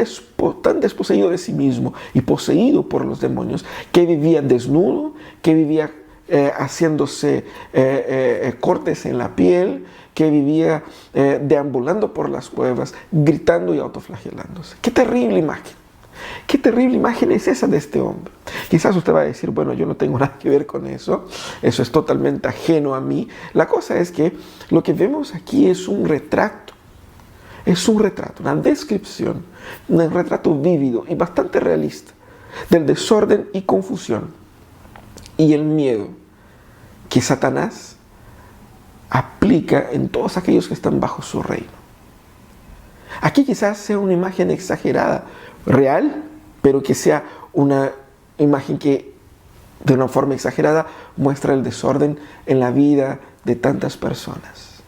desposeído de sí mismo y poseído por los demonios que vivía desnudo, que vivía haciéndose cortes en la piel, que vivía deambulando por las cuevas, gritando y autoflagelándose. ¡Qué terrible imagen! ¡Qué terrible imagen es esa de este hombre! Quizás usted va a decir, bueno, yo no tengo nada que ver con eso, eso es totalmente ajeno a mí. La cosa es que lo que vemos aquí es un retrato. Es un retrato, una descripción, un retrato vívido y bastante realista del desorden y confusión y el miedo que Satanás aplica en todos aquellos que están bajo su reino. Aquí quizás sea una imagen exagerada, real, pero que sea una imagen que de una forma exagerada muestra el desorden en la vida de tantas personas.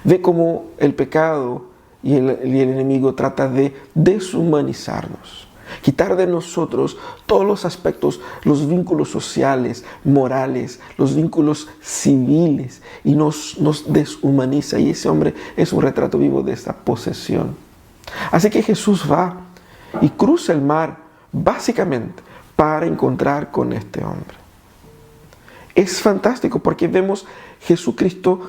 Ve cómo el pecado y el enemigo trata de deshumanizarnos, quitar de nosotros todos los aspectos, los vínculos sociales, morales, los vínculos civiles, y nos deshumaniza. Y ese hombre es un retrato vivo de esta posesión. Así que Jesús va y cruza el mar básicamente para encontrar con este hombre. Es fantástico porque vemos Jesucristo,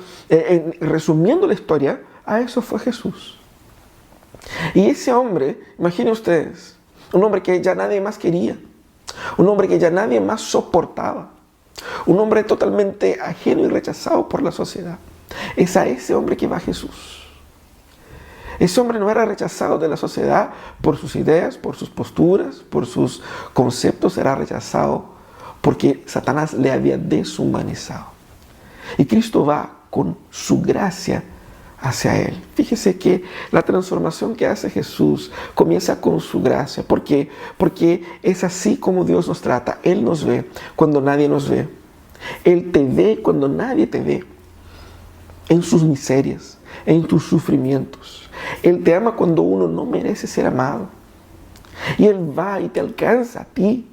resumiendo la historia, a eso fue Jesús. Y ese hombre, imaginen ustedes, un hombre que ya nadie más quería, un hombre que ya nadie más soportaba, un hombre totalmente ajeno y rechazado por la sociedad. Es a ese hombre que va Jesús. Ese hombre no era rechazado de la sociedad por sus ideas, por sus posturas, por sus conceptos, era rechazado porque Satanás le había deshumanizado. Y Cristo va con su gracia hacia él. Fíjese que la transformación que hace Jesús comienza con su gracia. ¿Por qué? Porque es así como Dios nos trata. Él nos ve cuando nadie nos ve. Él te ve cuando nadie te ve. En sus miserias, en tus sufrimientos. Él te ama cuando uno no merece ser amado. Y Él va y te alcanza a ti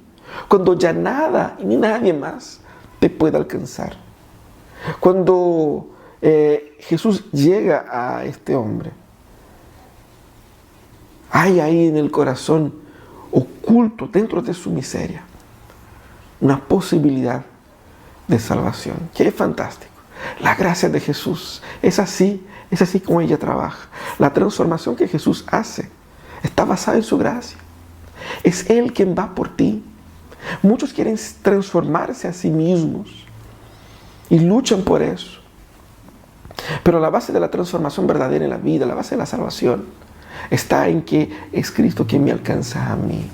cuando ya nada ni nadie más te puede alcanzar. Cuando Jesús llega a este hombre, hay ahí en el corazón oculto, dentro de su miseria, una posibilidad de salvación. ¡Qué fantástico! La gracia de Jesús es así como ella trabaja. La transformación que Jesús hace está basada en su gracia. Es Él quien va por ti. Muchos quieren transformarse a sí mismos y luchan por eso. Pero la base de la transformación verdadera en la vida, la base de la salvación, está en que es Cristo quien me alcanza a mí.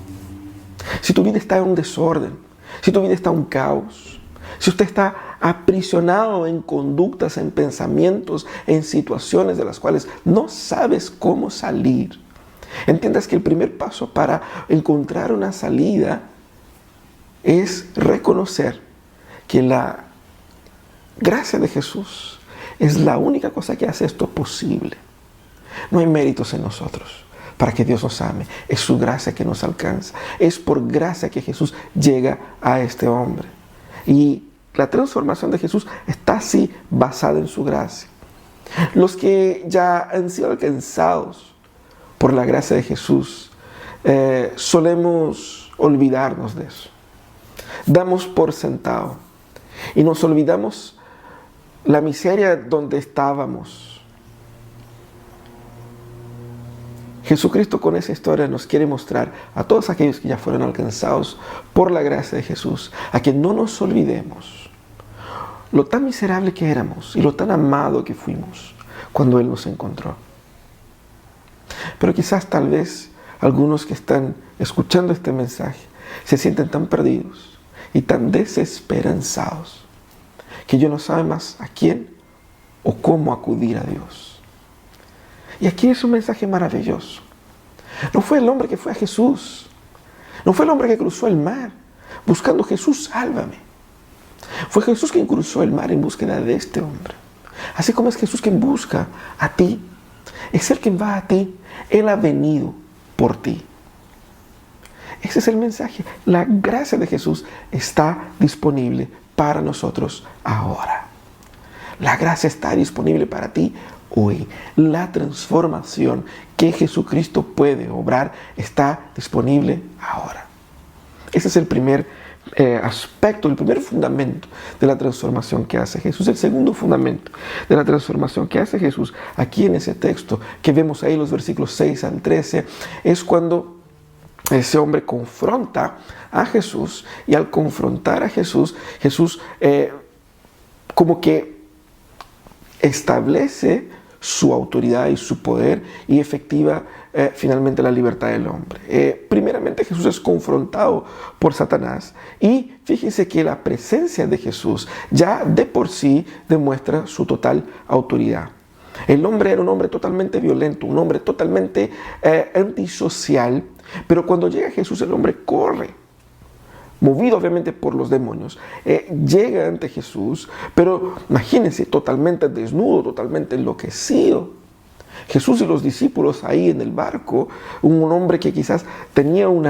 Si tu vida está en un desorden, si tu vida está en un caos, si usted está aprisionado en conductas, en pensamientos, en situaciones de las cuales no sabes cómo salir, entiendas que el primer paso para encontrar una salida es reconocer que la gracia de Jesús es la única cosa que hace esto posible. No hay méritos en nosotros para que Dios nos ame. Es su gracia que nos alcanza. Es por gracia que Jesús llega a este hombre. Y la transformación de Jesús está así basada en su gracia. Los que ya han sido alcanzados por la gracia de Jesús, solemos olvidarnos de eso. Damos por sentado y nos olvidamos la miseria donde estábamos. Jesucristo con esa historia nos quiere mostrar a todos aquellos que ya fueron alcanzados por la gracia de Jesús, a que no nos olvidemos lo tan miserable que éramos y lo tan amado que fuimos cuando Él nos encontró. Pero quizás tal vez algunos que están escuchando este mensaje se sienten tan perdidos y tan desesperanzados que yo no saben más a quién o cómo acudir a Dios. Y aquí es un mensaje maravilloso. No fue el hombre que fue a Jesús. No fue el hombre que cruzó el mar buscando Jesús, sálvame. Fue Jesús quien cruzó el mar en búsqueda de este hombre. Así como es Jesús quien busca a ti. Es Él quien va a ti. Él ha venido por ti. Ese es el mensaje. La gracia de Jesús está disponible para nosotros ahora. La gracia está disponible para ti hoy. La transformación que Jesucristo puede obrar está disponible ahora. Ese es el primer aspecto, el primer fundamento de la transformación que hace Jesús. El segundo fundamento de la transformación que hace Jesús aquí en ese texto que vemos ahí los versículos 6 al 13 es cuando ese hombre confronta a Jesús, y al confrontar a Jesús, Jesús como que establece su autoridad y su poder y efectiva finalmente la libertad del hombre. Primeramente Jesús es confrontado por Satanás, y fíjense que la presencia de Jesús ya de por sí demuestra su total autoridad. El hombre era un hombre totalmente violento, un hombre totalmente antisocial, pero cuando llega Jesús el hombre corre, movido obviamente por los demonios, llega ante Jesús, pero imagínense, totalmente desnudo, totalmente enloquecido. Jesús y los discípulos ahí en el barco, un hombre que quizás tenía un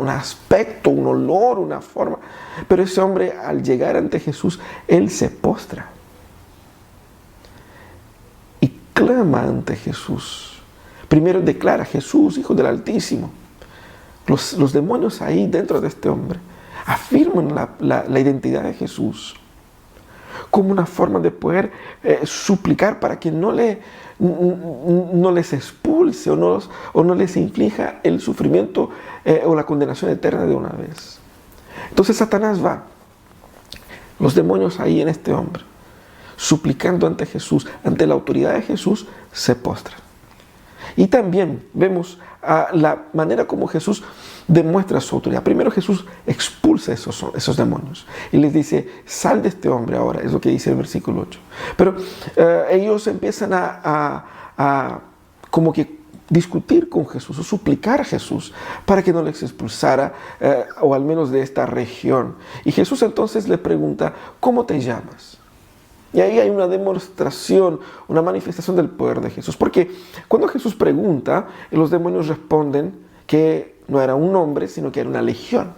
aspecto, un olor, una forma, pero ese hombre al llegar ante Jesús, él se postra y clama ante Jesús. Primero declara: Jesús, Hijo del Altísimo. Los demonios ahí dentro de este hombre afirman la identidad de Jesús como una forma de poder suplicar para que no les expulse o no les inflija el sufrimiento o la condenación eterna de una vez. Entonces Satanás va, los demonios ahí en este hombre, suplicando ante Jesús, ante la autoridad de Jesús, se postran. Y también vemos la manera como Jesús demuestra su autoridad. Primero Jesús expulsa esos demonios y les dice: sal de este hombre ahora, es lo que dice el versículo 8. Pero ellos empiezan a como que discutir con Jesús o suplicar a Jesús para que no les expulsara o al menos de esta región. Y Jesús entonces le pregunta: ¿cómo te llamas? Y ahí hay una demostración, una manifestación del poder de Jesús. Porque cuando Jesús pregunta, los demonios responden que no era un hombre, sino que era una legión.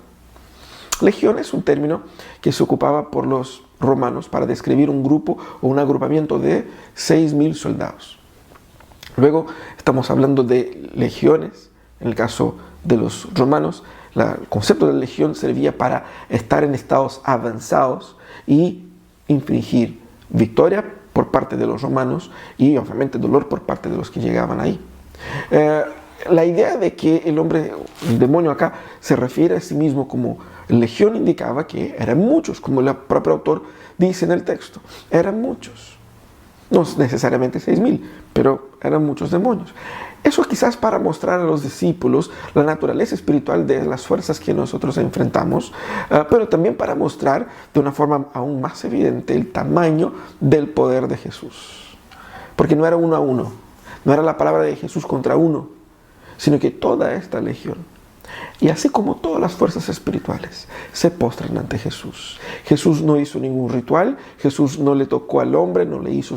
Legión es un término que se ocupaba por los romanos para describir un grupo o un agrupamiento de 6.000 soldados. Luego estamos hablando de legiones. En el caso de los romanos, el concepto de legión servía para estar en estados avanzados y infligir victoria por parte de los romanos y obviamente dolor por parte de los que llegaban ahí. La idea de que el demonio acá se refiere a sí mismo como legión indicaba que eran muchos, como el propio autor dice en el texto. Eran muchos. No necesariamente 6.000, pero eran muchos demonios. Eso quizás para mostrar a los discípulos la naturaleza espiritual de las fuerzas que nosotros enfrentamos, pero también para mostrar de una forma aún más evidente el tamaño del poder de Jesús. Porque no era uno a uno, no era la palabra de Jesús contra uno, sino que toda esta legión, y así como todas las fuerzas espirituales, se postran ante Jesús. Jesús no hizo ningún ritual, Jesús no le tocó al hombre, no le hizo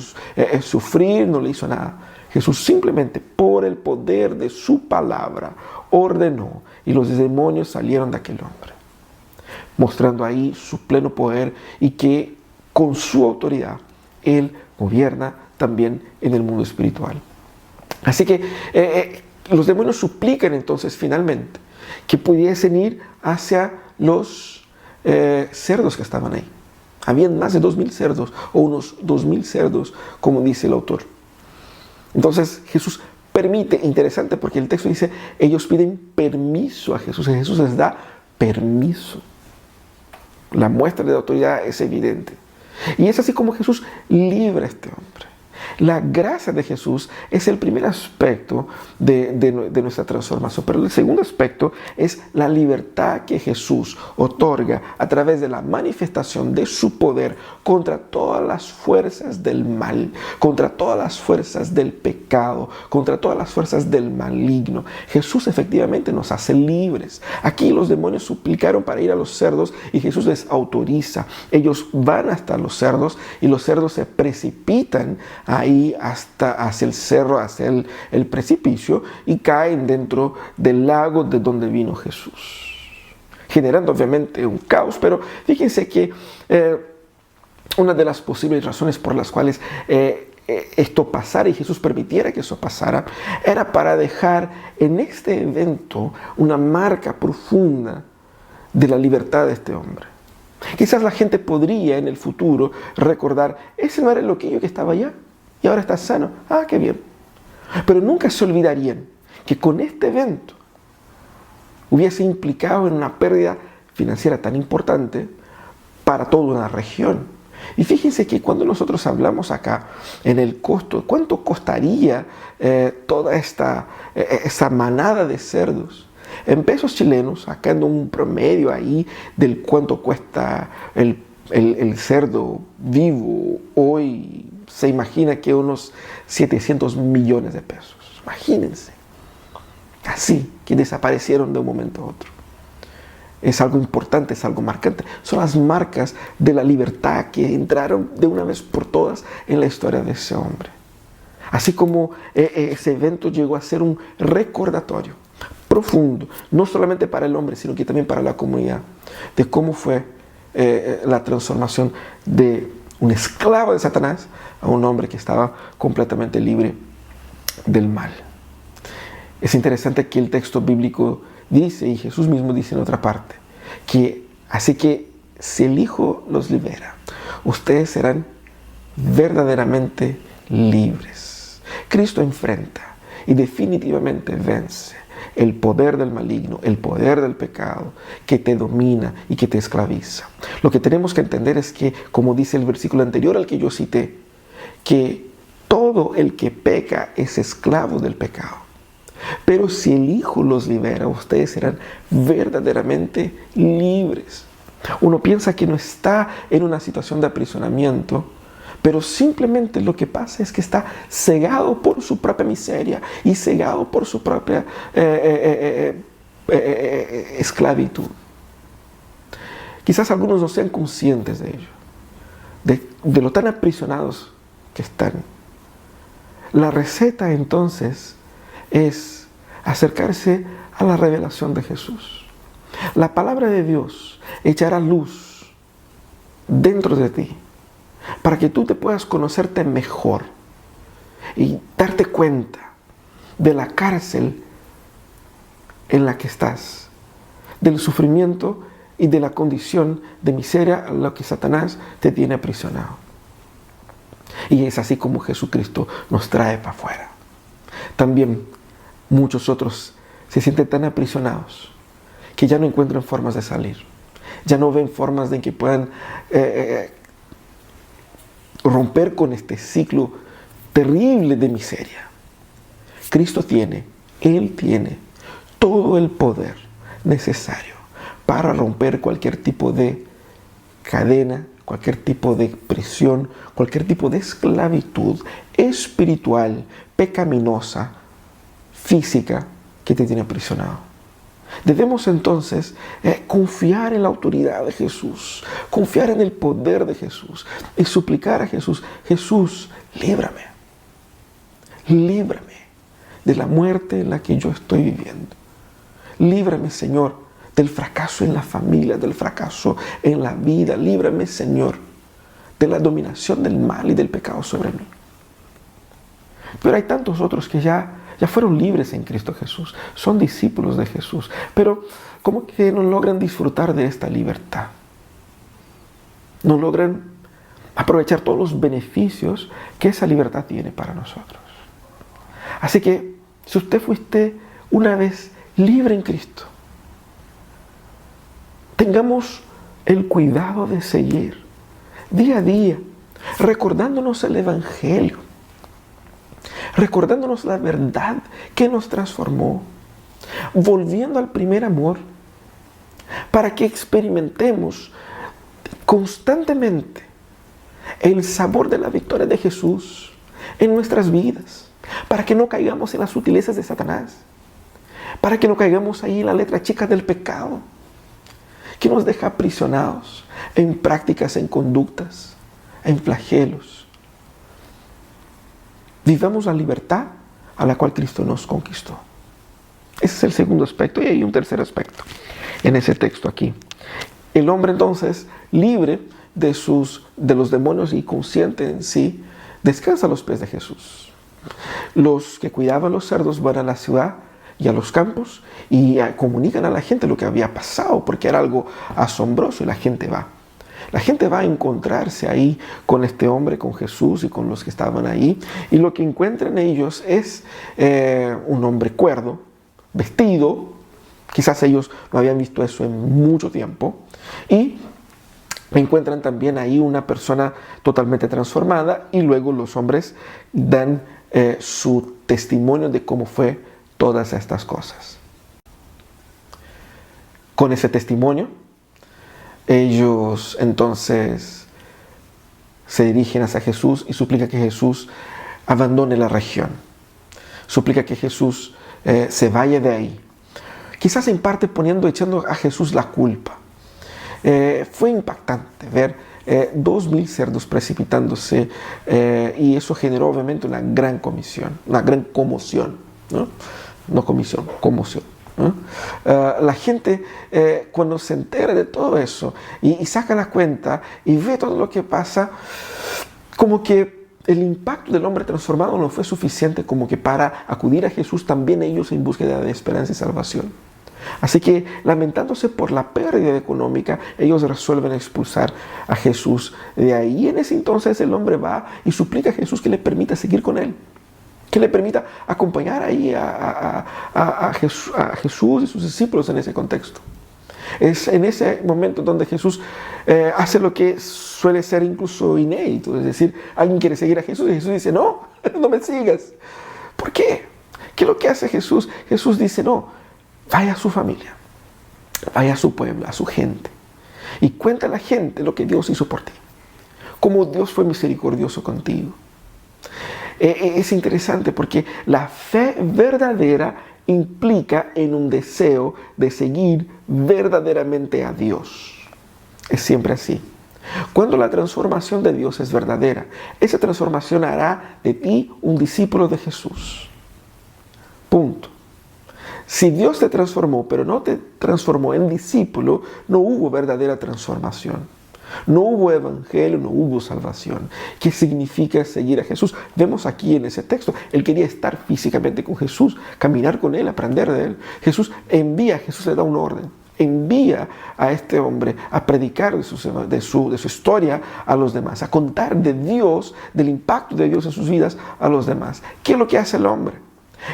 sufrir, no le hizo nada. Jesús simplemente por el poder de su palabra ordenó y los demonios salieron de aquel hombre, mostrando ahí su pleno poder y que con su autoridad Él gobierna también en el mundo espiritual. Así que los demonios suplican entonces finalmente que pudiesen ir hacia los cerdos que estaban ahí. Habían más de 2.000 cerdos o unos 2.000 cerdos, como dice el autor. Entonces Jesús permite, interesante porque el texto dice, ellos piden permiso a Jesús y Jesús les da permiso. La muestra de autoridad es evidente. Y es así como Jesús libra a este hombre. La gracia de Jesús es el primer aspecto de nuestra transformación, pero el segundo aspecto es la libertad que Jesús otorga a través de la manifestación de su poder contra todas las fuerzas del mal, contra todas las fuerzas del pecado, contra todas las fuerzas del maligno. Jesús efectivamente nos hace libres. Aquí los demonios suplicaron para ir a los cerdos y Jesús les autoriza. Ellos van hasta los cerdos y los cerdos se precipitan ahí hacia el cerro, hacia el precipicio, y caen dentro del lago de donde vino Jesús, generando obviamente un caos. Pero fíjense que una de las posibles razones por las cuales esto pasara y Jesús permitiera que eso pasara era para dejar en este evento una marca profunda de la libertad de este hombre. Quizás la gente podría en el futuro recordar: ese no era el loquillo que estaba allá y ahora está sano. Ah, qué bien. Pero nunca se olvidarían que con este evento hubiese implicado en una pérdida financiera tan importante para toda una región. Y fíjense que cuando nosotros hablamos acá en el costo, ¿cuánto costaría toda esta manada de cerdos? En pesos chilenos, sacando un promedio ahí del cuánto cuesta el cerdo vivo hoy, se imagina que unos 700 millones de pesos. Imagínense. Así, que desaparecieron de un momento a otro. Es algo importante, es algo marcante. Son las marcas de la libertad que entraron de una vez por todas en la historia de ese hombre. Así como ese evento llegó a ser un recordatorio profundo, no solamente para el hombre, sino que también para la comunidad, de cómo fue la transformación de un esclavo de Satanás a un hombre que estaba completamente libre del mal. Es interesante que el texto bíblico dice, y Jesús mismo dice en otra parte, que así que si el Hijo los libera, ustedes serán verdaderamente libres. Cristo enfrenta y definitivamente vence el poder del maligno, el poder del pecado que te domina y que te esclaviza. Lo que tenemos que entender es que, como dice el versículo anterior al que yo cité, que todo el que peca es esclavo del pecado. Pero si el Hijo los libera, ustedes serán verdaderamente libres. Uno piensa que no está en una situación de aprisionamiento, pero simplemente lo que pasa es que está cegado por su propia miseria y cegado por su propia esclavitud. Quizás algunos no sean conscientes de ello, de lo tan aprisionados que están. La receta entonces es acercarse a la revelación de Jesús. La palabra de Dios echará luz dentro de ti para que tú te puedas conocerte mejor y darte cuenta de la cárcel en la que estás, del sufrimiento y de la condición de miseria a la que Satanás te tiene aprisionado. Y es así como Jesucristo nos trae para afuera. También muchos otros se sienten tan aprisionados que ya no encuentran formas de salir. Ya no ven formas de que puedan romper con este ciclo terrible de miseria. Cristo Él tiene todo el poder necesario para romper cualquier tipo de cadena, cualquier tipo de prisión, cualquier tipo de esclavitud espiritual, pecaminosa, física que te tiene aprisionado. Debemos entonces confiar en la autoridad de Jesús, confiar en el poder de Jesús y suplicar a Jesús: Jesús, líbrame de la muerte en la que yo estoy viviendo. Líbrame, Señor, del fracaso en la familia, del fracaso en la vida. Líbrame, Señor, de la dominación del mal y del pecado sobre mí. Pero hay tantos otros que ya fueron libres en Cristo Jesús, son discípulos de Jesús, pero como que no logran disfrutar de esta libertad. No logran aprovechar todos los beneficios que esa libertad tiene para nosotros. Así que, si usted fuiste una vez libre en Cristo, tengamos el cuidado de seguir día a día, recordándonos el Evangelio, recordándonos la verdad que nos transformó, volviendo al primer amor, para que experimentemos constantemente el sabor de la victoria de Jesús en nuestras vidas, para que no caigamos en las sutilezas de Satanás, para que no caigamos ahí en la letra chica del pecado, que nos deja aprisionados en prácticas, en conductas, en flagelos. Vivamos la libertad a la cual Cristo nos conquistó. Ese es el segundo aspecto, y hay un tercer aspecto en ese texto aquí. El hombre entonces, libre de los demonios y consciente en sí, descansa a los pies de Jesús. Los que cuidaban los cerdos van a la ciudad y a los campos y comunican a la gente lo que había pasado, porque era algo asombroso, y la gente va. La gente va a encontrarse ahí con este hombre, con Jesús y con los que estaban ahí, y lo que encuentran ellos es un hombre cuerdo, vestido, quizás ellos no habían visto eso en mucho tiempo, y encuentran también ahí una persona totalmente transformada, y luego los hombres dan su testimonio de cómo fue todas estas cosas. Con ese testimonio, ellos entonces se dirigen hacia Jesús y suplican que Jesús abandone la región. Suplica que Jesús se vaya de ahí. Quizás en parte echando a Jesús la culpa. Fue impactante ver 2,000 cerdos precipitándose, y eso generó obviamente una gran conmoción, ¿no? No comisión, conmoción, ¿no? La gente cuando se entera de todo eso y saca la cuenta y ve todo lo que pasa, como que el impacto del hombre transformado no fue suficiente como que para acudir a Jesús también ellos en búsqueda de esperanza y salvación. Así que, lamentándose por la pérdida económica, ellos resuelven expulsar a Jesús de ahí. Y en ese entonces el hombre va y suplica a Jesús que le permita seguir con él, que le permita acompañar ahí a Jesús y sus discípulos en ese contexto. Es en ese momento donde Jesús hace lo que suele ser incluso inédito, es decir, alguien quiere seguir a Jesús y Jesús dice, no, no me sigas. ¿Por qué? ¿Qué es lo que hace Jesús? Jesús dice, no, vaya a su familia, vaya a su pueblo, a su gente, y cuenta a la gente lo que Dios hizo por ti, cómo Dios fue misericordioso contigo. Es interesante porque la fe verdadera implica en un deseo de seguir verdaderamente a Dios. Es siempre así. Cuando la transformación de Dios es verdadera, esa transformación hará de ti un discípulo de Jesús. Punto. Si Dios te transformó, pero no te transformó en discípulo, no hubo verdadera transformación. No hubo evangelio, no hubo salvación. ¿Qué significa seguir a Jesús? Vemos aquí en ese texto, él quería estar físicamente con Jesús, caminar con él, aprender de él. Jesús le da un orden. Envía a este hombre a predicar de su historia a los demás, a contar de Dios, del impacto de Dios en sus vidas a los demás. ¿Qué es lo que hace el hombre?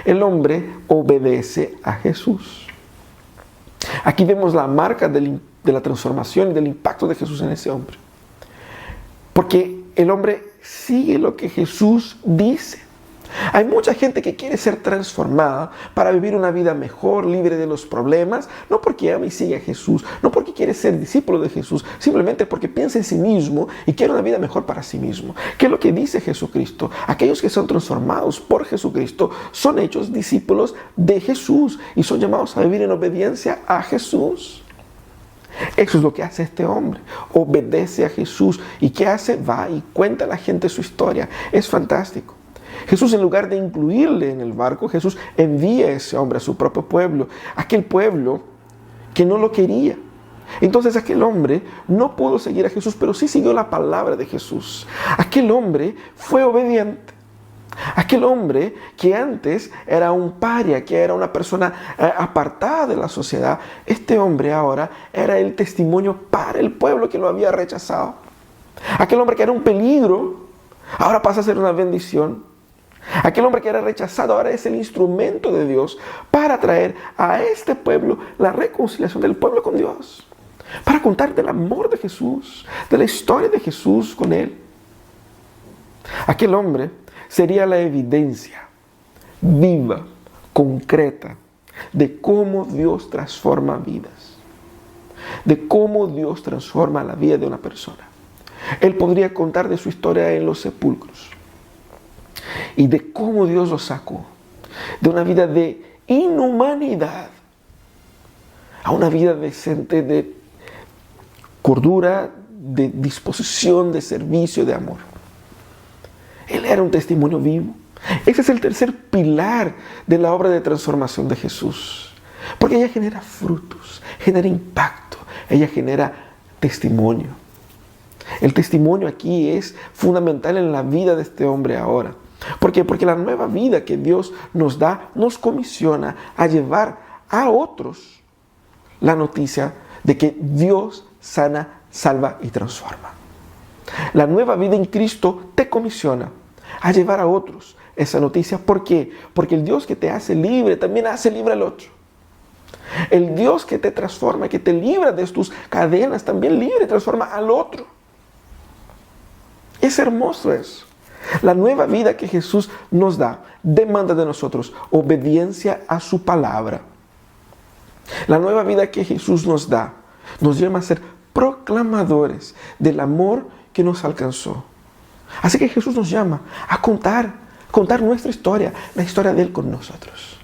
El hombre obedece a Jesús. Aquí vemos la marca de la transformación y del impacto de Jesús en ese hombre. Porque el hombre sigue lo que Jesús dice. Hay mucha gente que quiere ser transformada para vivir una vida mejor, libre de los problemas, no porque ama y sigue a Jesús, no porque quiere ser discípulo de Jesús, simplemente porque piensa en sí mismo y quiere una vida mejor para sí mismo. ¿Qué es lo que dice Jesucristo? Aquellos que son transformados por Jesucristo son hechos discípulos de Jesús y son llamados a vivir en obediencia a Jesús. Eso es lo que hace este hombre, obedece a Jesús. ¿Y qué hace? Va y cuenta a la gente su historia. Es fantástico. Jesús, en lugar de incluirle en el barco, Jesús envía a ese hombre a su propio pueblo, aquel pueblo que no lo quería. Entonces aquel hombre no pudo seguir a Jesús, pero sí siguió la palabra de Jesús. Aquel hombre fue obediente. Aquel hombre que antes era un paria, que era una persona apartada de la sociedad, este hombre ahora era el testimonio para el pueblo que lo había rechazado. Aquel hombre que era un peligro, ahora pasa a ser una bendición. Aquel hombre que era rechazado ahora es el instrumento de Dios para traer a este pueblo la reconciliación del pueblo con Dios, para contar del amor de Jesús, de la historia de Jesús con él. Aquel hombre sería la evidencia viva, concreta, de cómo Dios transforma vidas, de cómo Dios transforma la vida de una persona. Él podría contar de su historia en los sepulcros y de cómo Dios lo sacó de una vida de inhumanidad a una vida decente de cordura, de disposición, de servicio, de amor. Él era un testimonio vivo. Ese es el tercer pilar de la obra de transformación de Jesús. Porque ella genera frutos, genera impacto, ella genera testimonio. El testimonio aquí es fundamental en la vida de este hombre ahora. ¿Por qué? Porque la nueva vida que Dios nos da, nos comisiona a llevar a otros la noticia de que Dios sana, salva y transforma. La nueva vida en Cristo te comisiona a llevar a otros esa noticia. ¿Por qué? Porque el Dios que te hace libre también hace libre al otro. El Dios que te transforma, que te libra de tus cadenas, también libre y transforma al otro. Es hermoso eso. La nueva vida que Jesús nos da demanda de nosotros obediencia a su palabra. La nueva vida que Jesús nos da nos llama a ser proclamadores del amor que nos alcanzó. Así que Jesús nos llama a contar nuestra historia, la historia de Él con nosotros.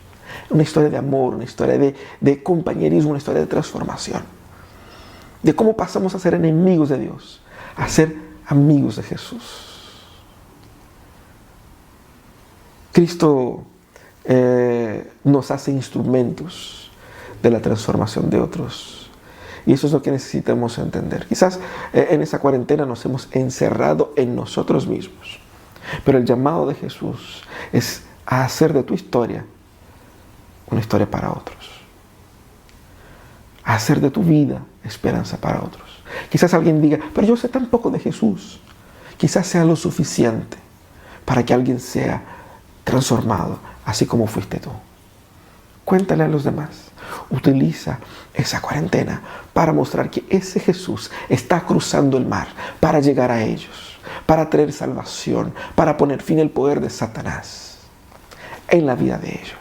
Una historia de amor, una historia de compañerismo, una historia de transformación. De cómo pasamos a ser enemigos de Dios, a ser amigos de Jesús. Cristo nos hace instrumentos de la transformación de otros. Y eso es lo que necesitamos entender. Quizás en esa cuarentena nos hemos encerrado en nosotros mismos. Pero el llamado de Jesús es a hacer de tu historia una historia para otros. A hacer de tu vida esperanza para otros. Quizás alguien diga, pero yo sé tan poco de Jesús. Quizás sea lo suficiente para que alguien sea transformado, así como fuiste tú. Cuéntale a los demás. Utiliza esa cuarentena para mostrar que ese Jesús está cruzando el mar para llegar a ellos, para traer salvación, para poner fin al poder de Satanás en la vida de ellos.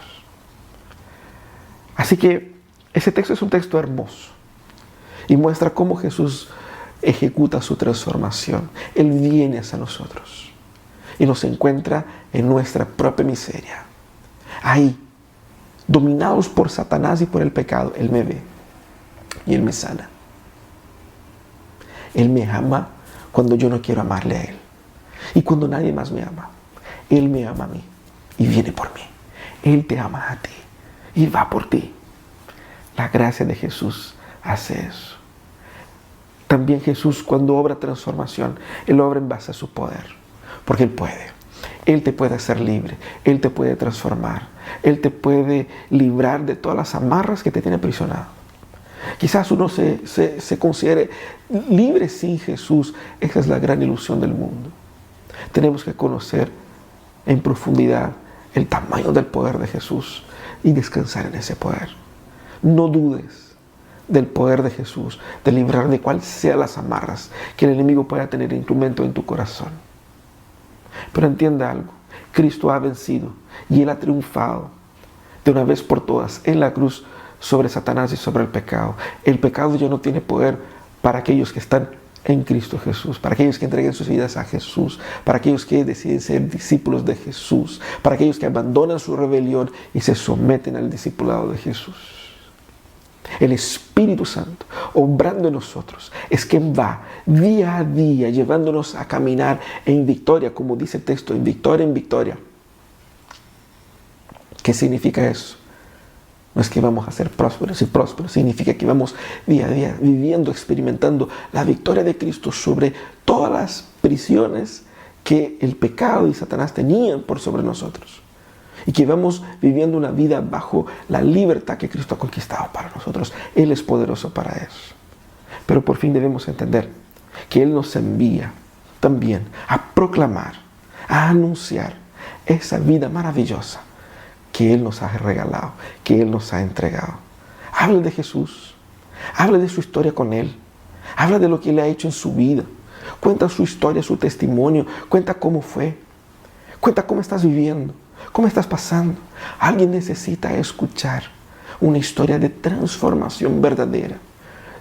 Así que ese texto es un texto hermoso y muestra cómo Jesús ejecuta su transformación. Él viene hacia nosotros y nos encuentra en nuestra propia miseria. Ahí, dominados por Satanás y por el pecado, Él me ve y Él me sana. Él me ama cuando yo no quiero amarle a Él. Y cuando nadie más me ama, Él me ama a mí y viene por mí. Él te ama a ti y va por ti. La gracia de Jesús hace eso. También Jesús, cuando obra transformación, Él obra en base a su poder, porque Él puede. Él te puede hacer libre, Él te puede transformar, Él te puede librar de todas las amarras que te tienen aprisionado. Quizás uno se considere libre sin Jesús. Esa es la gran ilusión del mundo. Tenemos que conocer en profundidad el tamaño del poder de Jesús y descansar en ese poder. No dudes del poder de Jesús, de librar de cual sea las amarras que el enemigo pueda tener instrumento en tu corazón. Pero entienda algo, Cristo ha vencido y Él ha triunfado de una vez por todas en la cruz sobre Satanás y sobre el pecado. El pecado ya no tiene poder para aquellos que están en Cristo Jesús, para aquellos que entreguen sus vidas a Jesús, para aquellos que deciden ser discípulos de Jesús, para aquellos que abandonan su rebelión y se someten al discipulado de Jesús. El Espíritu Santo, obrando en nosotros, es quien va día a día llevándonos a caminar en victoria, como dice el texto, en victoria en victoria. ¿Qué significa eso? No es que vamos a ser prósperos y prósperos, significa que vamos día a día viviendo, experimentando la victoria de Cristo sobre todas las prisiones que el pecado y Satanás tenían por sobre nosotros. Y que vamos viviendo una vida bajo la libertad que Cristo ha conquistado para nosotros. Él es poderoso para eso. Pero por fin debemos entender que Él nos envía también a proclamar, a anunciar esa vida maravillosa que Él nos ha regalado, que Él nos ha entregado. Hable de Jesús, hable de su historia con Él, habla de lo que Él ha hecho en su vida, cuenta su historia, su testimonio, cuenta cómo fue, cuenta cómo estás viviendo, ¿Cómo estás pasando? Alguien necesita escuchar una historia de transformación verdadera,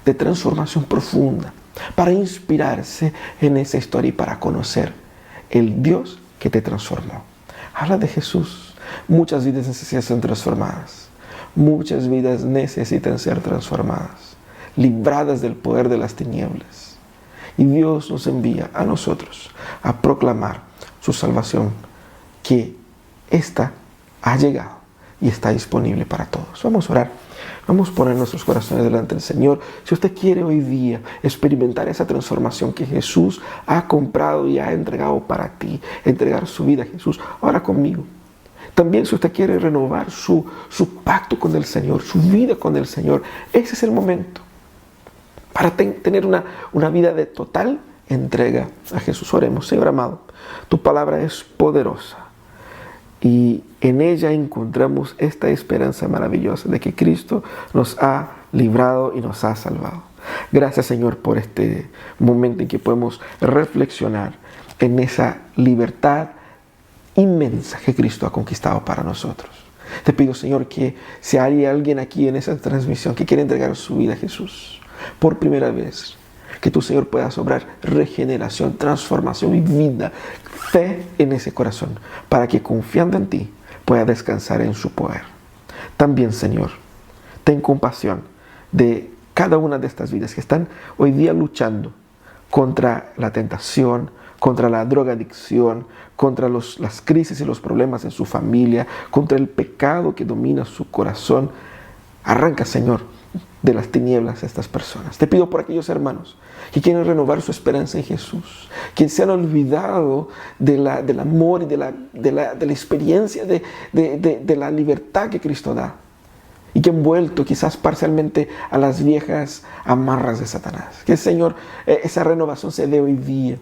de transformación profunda, para inspirarse en esa historia y para conocer el Dios que te transformó. Habla de Jesús. Muchas vidas necesitan ser transformadas. Muchas vidas necesitan ser transformadas, libradas del poder de las tinieblas. Y Dios nos envía a nosotros a proclamar su salvación, que esta ha llegado y está disponible para todos. Vamos a orar. Vamos a poner nuestros corazones delante del Señor. Si usted quiere hoy día experimentar esa transformación que Jesús ha comprado y ha entregado para ti, entregar su vida a Jesús, ora conmigo. También si usted quiere renovar su pacto con el Señor, su vida con el Señor, ese es el momento para tener una vida de total entrega a Jesús. Oremos. Señor amado, tu palabra es poderosa y en ella encontramos esta esperanza maravillosa de que Cristo nos ha librado y nos ha salvado. Gracias, Señor, por este momento en que podemos reflexionar en esa libertad inmensa que Cristo ha conquistado para nosotros. Te pido, Señor, que si hay alguien aquí en esa transmisión que quiere entregar su vida a Jesús por primera vez, que tú, Señor, puedas obrar regeneración, transformación y vida, fe en ese corazón, para que confiando en ti pueda descansar en su poder. También, Señor, ten compasión de cada una de estas vidas que están hoy día luchando contra la tentación, contra la drogadicción, contra las crisis y los problemas en su familia, contra el pecado que domina su corazón. Arranca, Señor, de las tinieblas a estas personas. Te pido por aquellos hermanos que quieren renovar su esperanza en Jesús, que se han olvidado del amor y de la experiencia de la libertad que Cristo da, y que han vuelto quizás parcialmente a las viejas amarras de Satanás. Que, Señor, esa renovación se dé hoy día,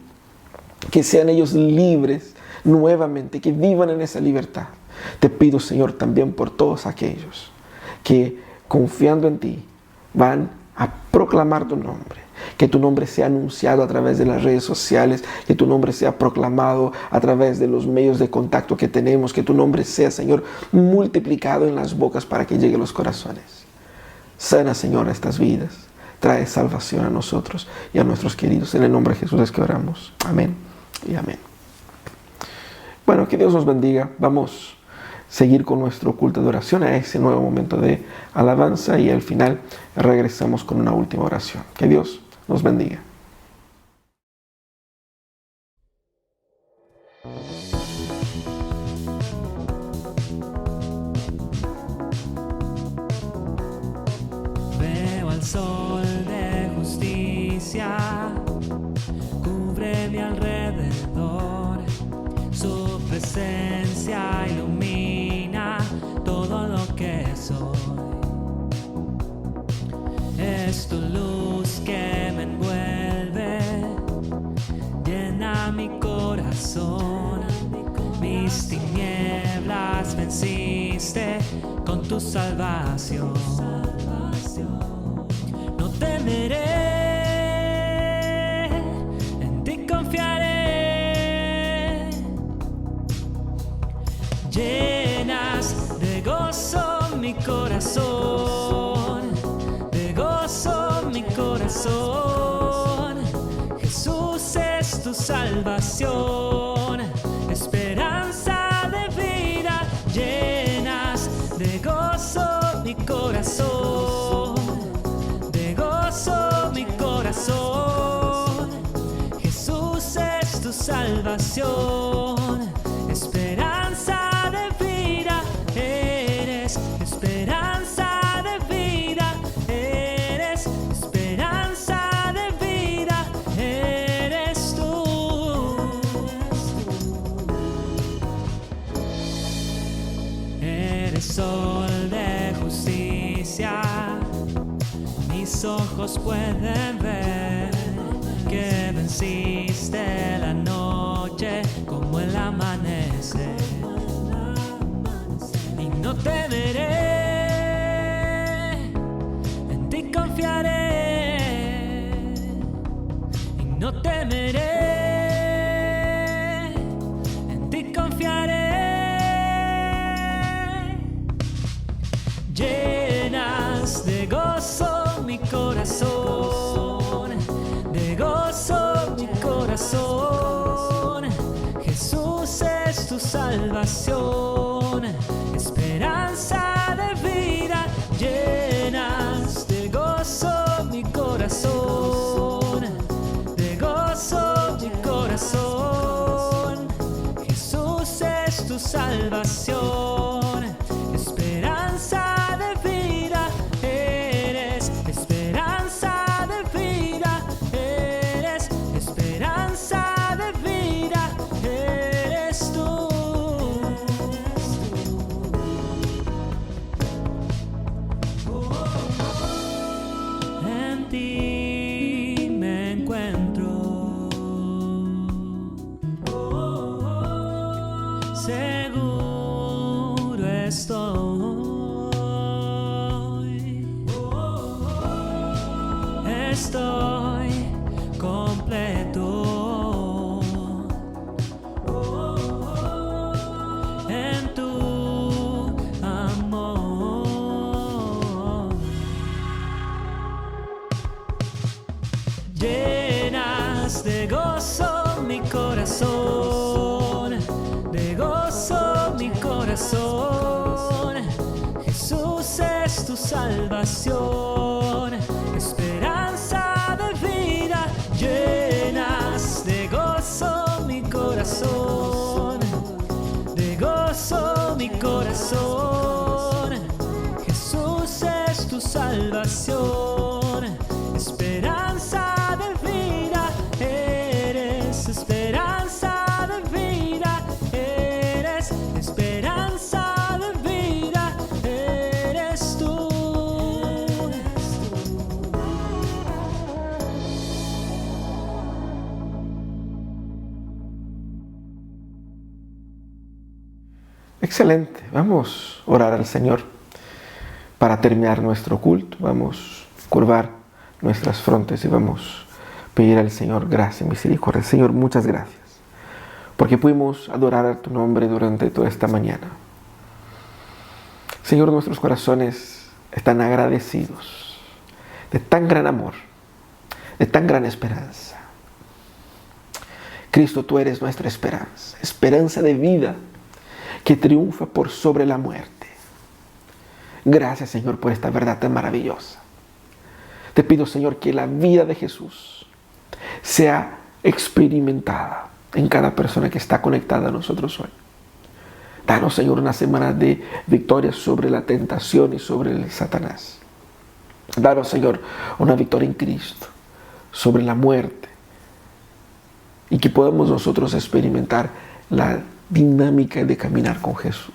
que sean ellos libres nuevamente, que vivan en esa libertad. Te pido, Señor, también por todos aquellos que, confiando en ti, van a proclamar tu nombre, que tu nombre sea anunciado a través de las redes sociales, que tu nombre sea proclamado a través de los medios de contacto que tenemos, que tu nombre sea, Señor, multiplicado en las bocas para que llegue a los corazones. Sana, Señor, estas vidas, trae salvación a nosotros y a nuestros queridos. En el nombre de Jesús es que oramos. Amén y amén. Bueno, que Dios nos bendiga. Vamos a seguir con nuestro culto de oración, a ese nuevo momento de alabanza, y al final regresamos con una última oración. Que Dios nos bendiga. Veo al sol de justicia, cubre mi alrededor, su presencia ilumina todo lo que soy. Es tu luz que me envuelve, llena mi corazón. Mis tinieblas venciste con tu salvación. No temeré, en ti confiaré. Llenas de gozo mi corazón, de gozo mi corazón. Jesús es tu salvación, esperanza de vida. Llenas de gozo mi corazón, de gozo mi corazón. Jesús es tu salvación, esperanza de vida. Eres esperanza de vida, eres esperanza de vida, eres tú. Eres sol de justicia, mis ojos pueden ver que venciste la noche como el amanecer. Y no temeré, en ti confiaré. Y no temeré, en ti confiaré. corazón, de gozo mi corazón. Jesús es tu salvación, esperanza de vida, llenas de gozo mi corazón, de gozo mi corazón. Jesús es tu salvación, esperanza de vida, eres esperanza de vida, eres esperanza de vida, eres tú. En ti me encuentro, seguro estoy completo en tu amor. Llenas de gozo mi corazón, de gozo mi corazón. Jesús es tu salvación, esperanza de vida, llenas de gozo mi corazón, de gozo mi corazón. Jesús es tu salvación, esperanza de vida, eres esperanza de vida, eres esperanza de vida, eres tú. Excelente, vamos a orar al Señor para terminar nuestro culto. Vamos a curvar nuestras frontes y vamos a pedir al Señor gracia y misericordia. Señor, muchas gracias porque pudimos adorar a tu nombre durante toda esta mañana. Señor, nuestros corazones están agradecidos de tan gran amor, de tan gran esperanza. Cristo, tú eres nuestra esperanza, esperanza de vida que triunfa por sobre la muerte. Gracias, Señor, por esta verdad tan maravillosa. Te pido, Señor, que la vida de Jesús sea experimentada en cada persona que está conectada a nosotros hoy. Danos, Señor, una semana de victoria sobre la tentación y sobre el Satanás. Danos, Señor, una victoria en Cristo sobre la muerte y que podamos nosotros experimentar la dinámica de caminar con Jesús.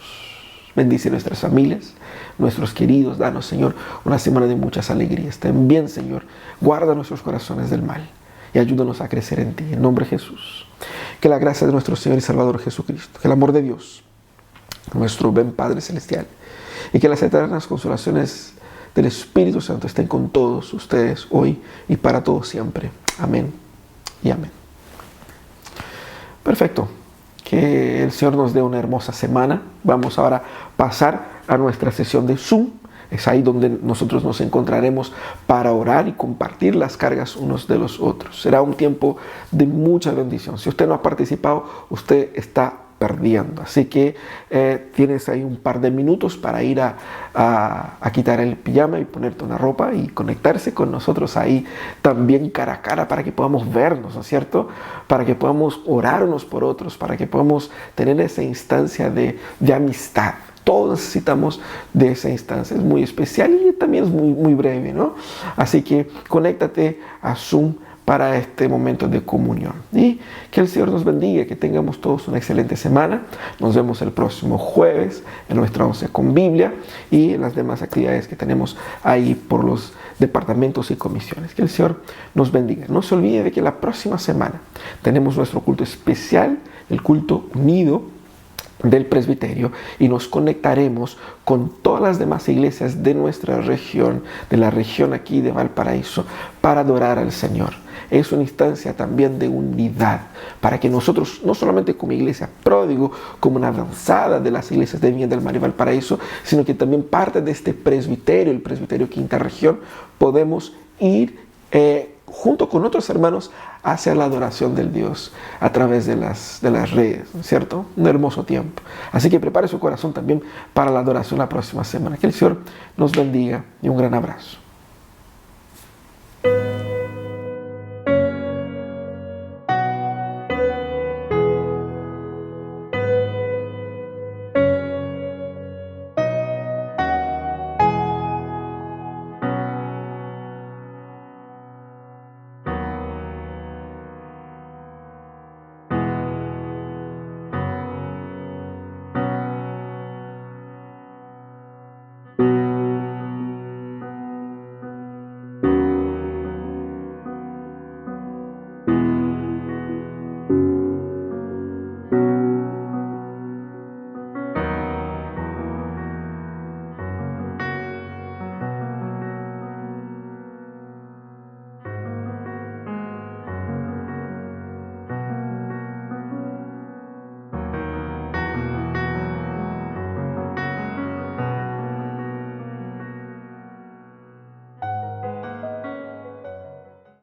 Bendice nuestras familias, nuestros queridos. Danos, Señor, una semana de muchas alegrías. También, Señor, guarda nuestros corazones del mal y ayúdanos a crecer en ti. En nombre de Jesús. Que la gracia de nuestro Señor y Salvador Jesucristo, que el amor de Dios, nuestro buen Padre Celestial, y que las eternas consolaciones del Espíritu Santo estén con todos ustedes hoy y para todos siempre. Amén y amén. Perfecto. Que el Señor nos dé una hermosa semana. Vamos ahora a pasar a nuestra sesión de Zoom. Es ahí donde nosotros nos encontraremos para orar y compartir las cargas unos de los otros. Será un tiempo de mucha bendición. Si usted no ha participado, usted está perdiendo. Así que tienes ahí un par de minutos para ir a quitar el pijama y ponerte una ropa y conectarse con nosotros ahí también cara a cara para que podamos vernos, ¿no es cierto? Para que podamos orar unos por otros, para que podamos tener esa instancia de amistad. Todos necesitamos de esa instancia. Es muy especial y también es muy breve, ¿no? Así que conéctate a Zoom para este momento de comunión. Y que el Señor nos bendiga, que tengamos todos una excelente semana. Nos vemos el próximo jueves en nuestra 11 con Biblia y en las demás actividades que tenemos ahí por los departamentos y comisiones. Que el Señor nos bendiga. No se olvide de que la próxima semana tenemos nuestro culto especial, el culto unido del presbiterio, y nos conectaremos con todas las demás iglesias de nuestra región, de la región aquí de Valparaíso, para adorar al Señor es una instancia también de unidad, para que nosotros, no solamente como iglesia Pródigo, como una avanzada de las iglesias de Viña del Mar y Valparaíso, sino que también parte de este presbiterio, el presbiterio Quinta Región, podemos ir junto con otros hermanos hacia la adoración del Dios a través de las redes, ¿cierto? Un hermoso tiempo. Así que prepare su corazón también para la adoración la próxima semana. Que el Señor nos bendiga y un gran abrazo.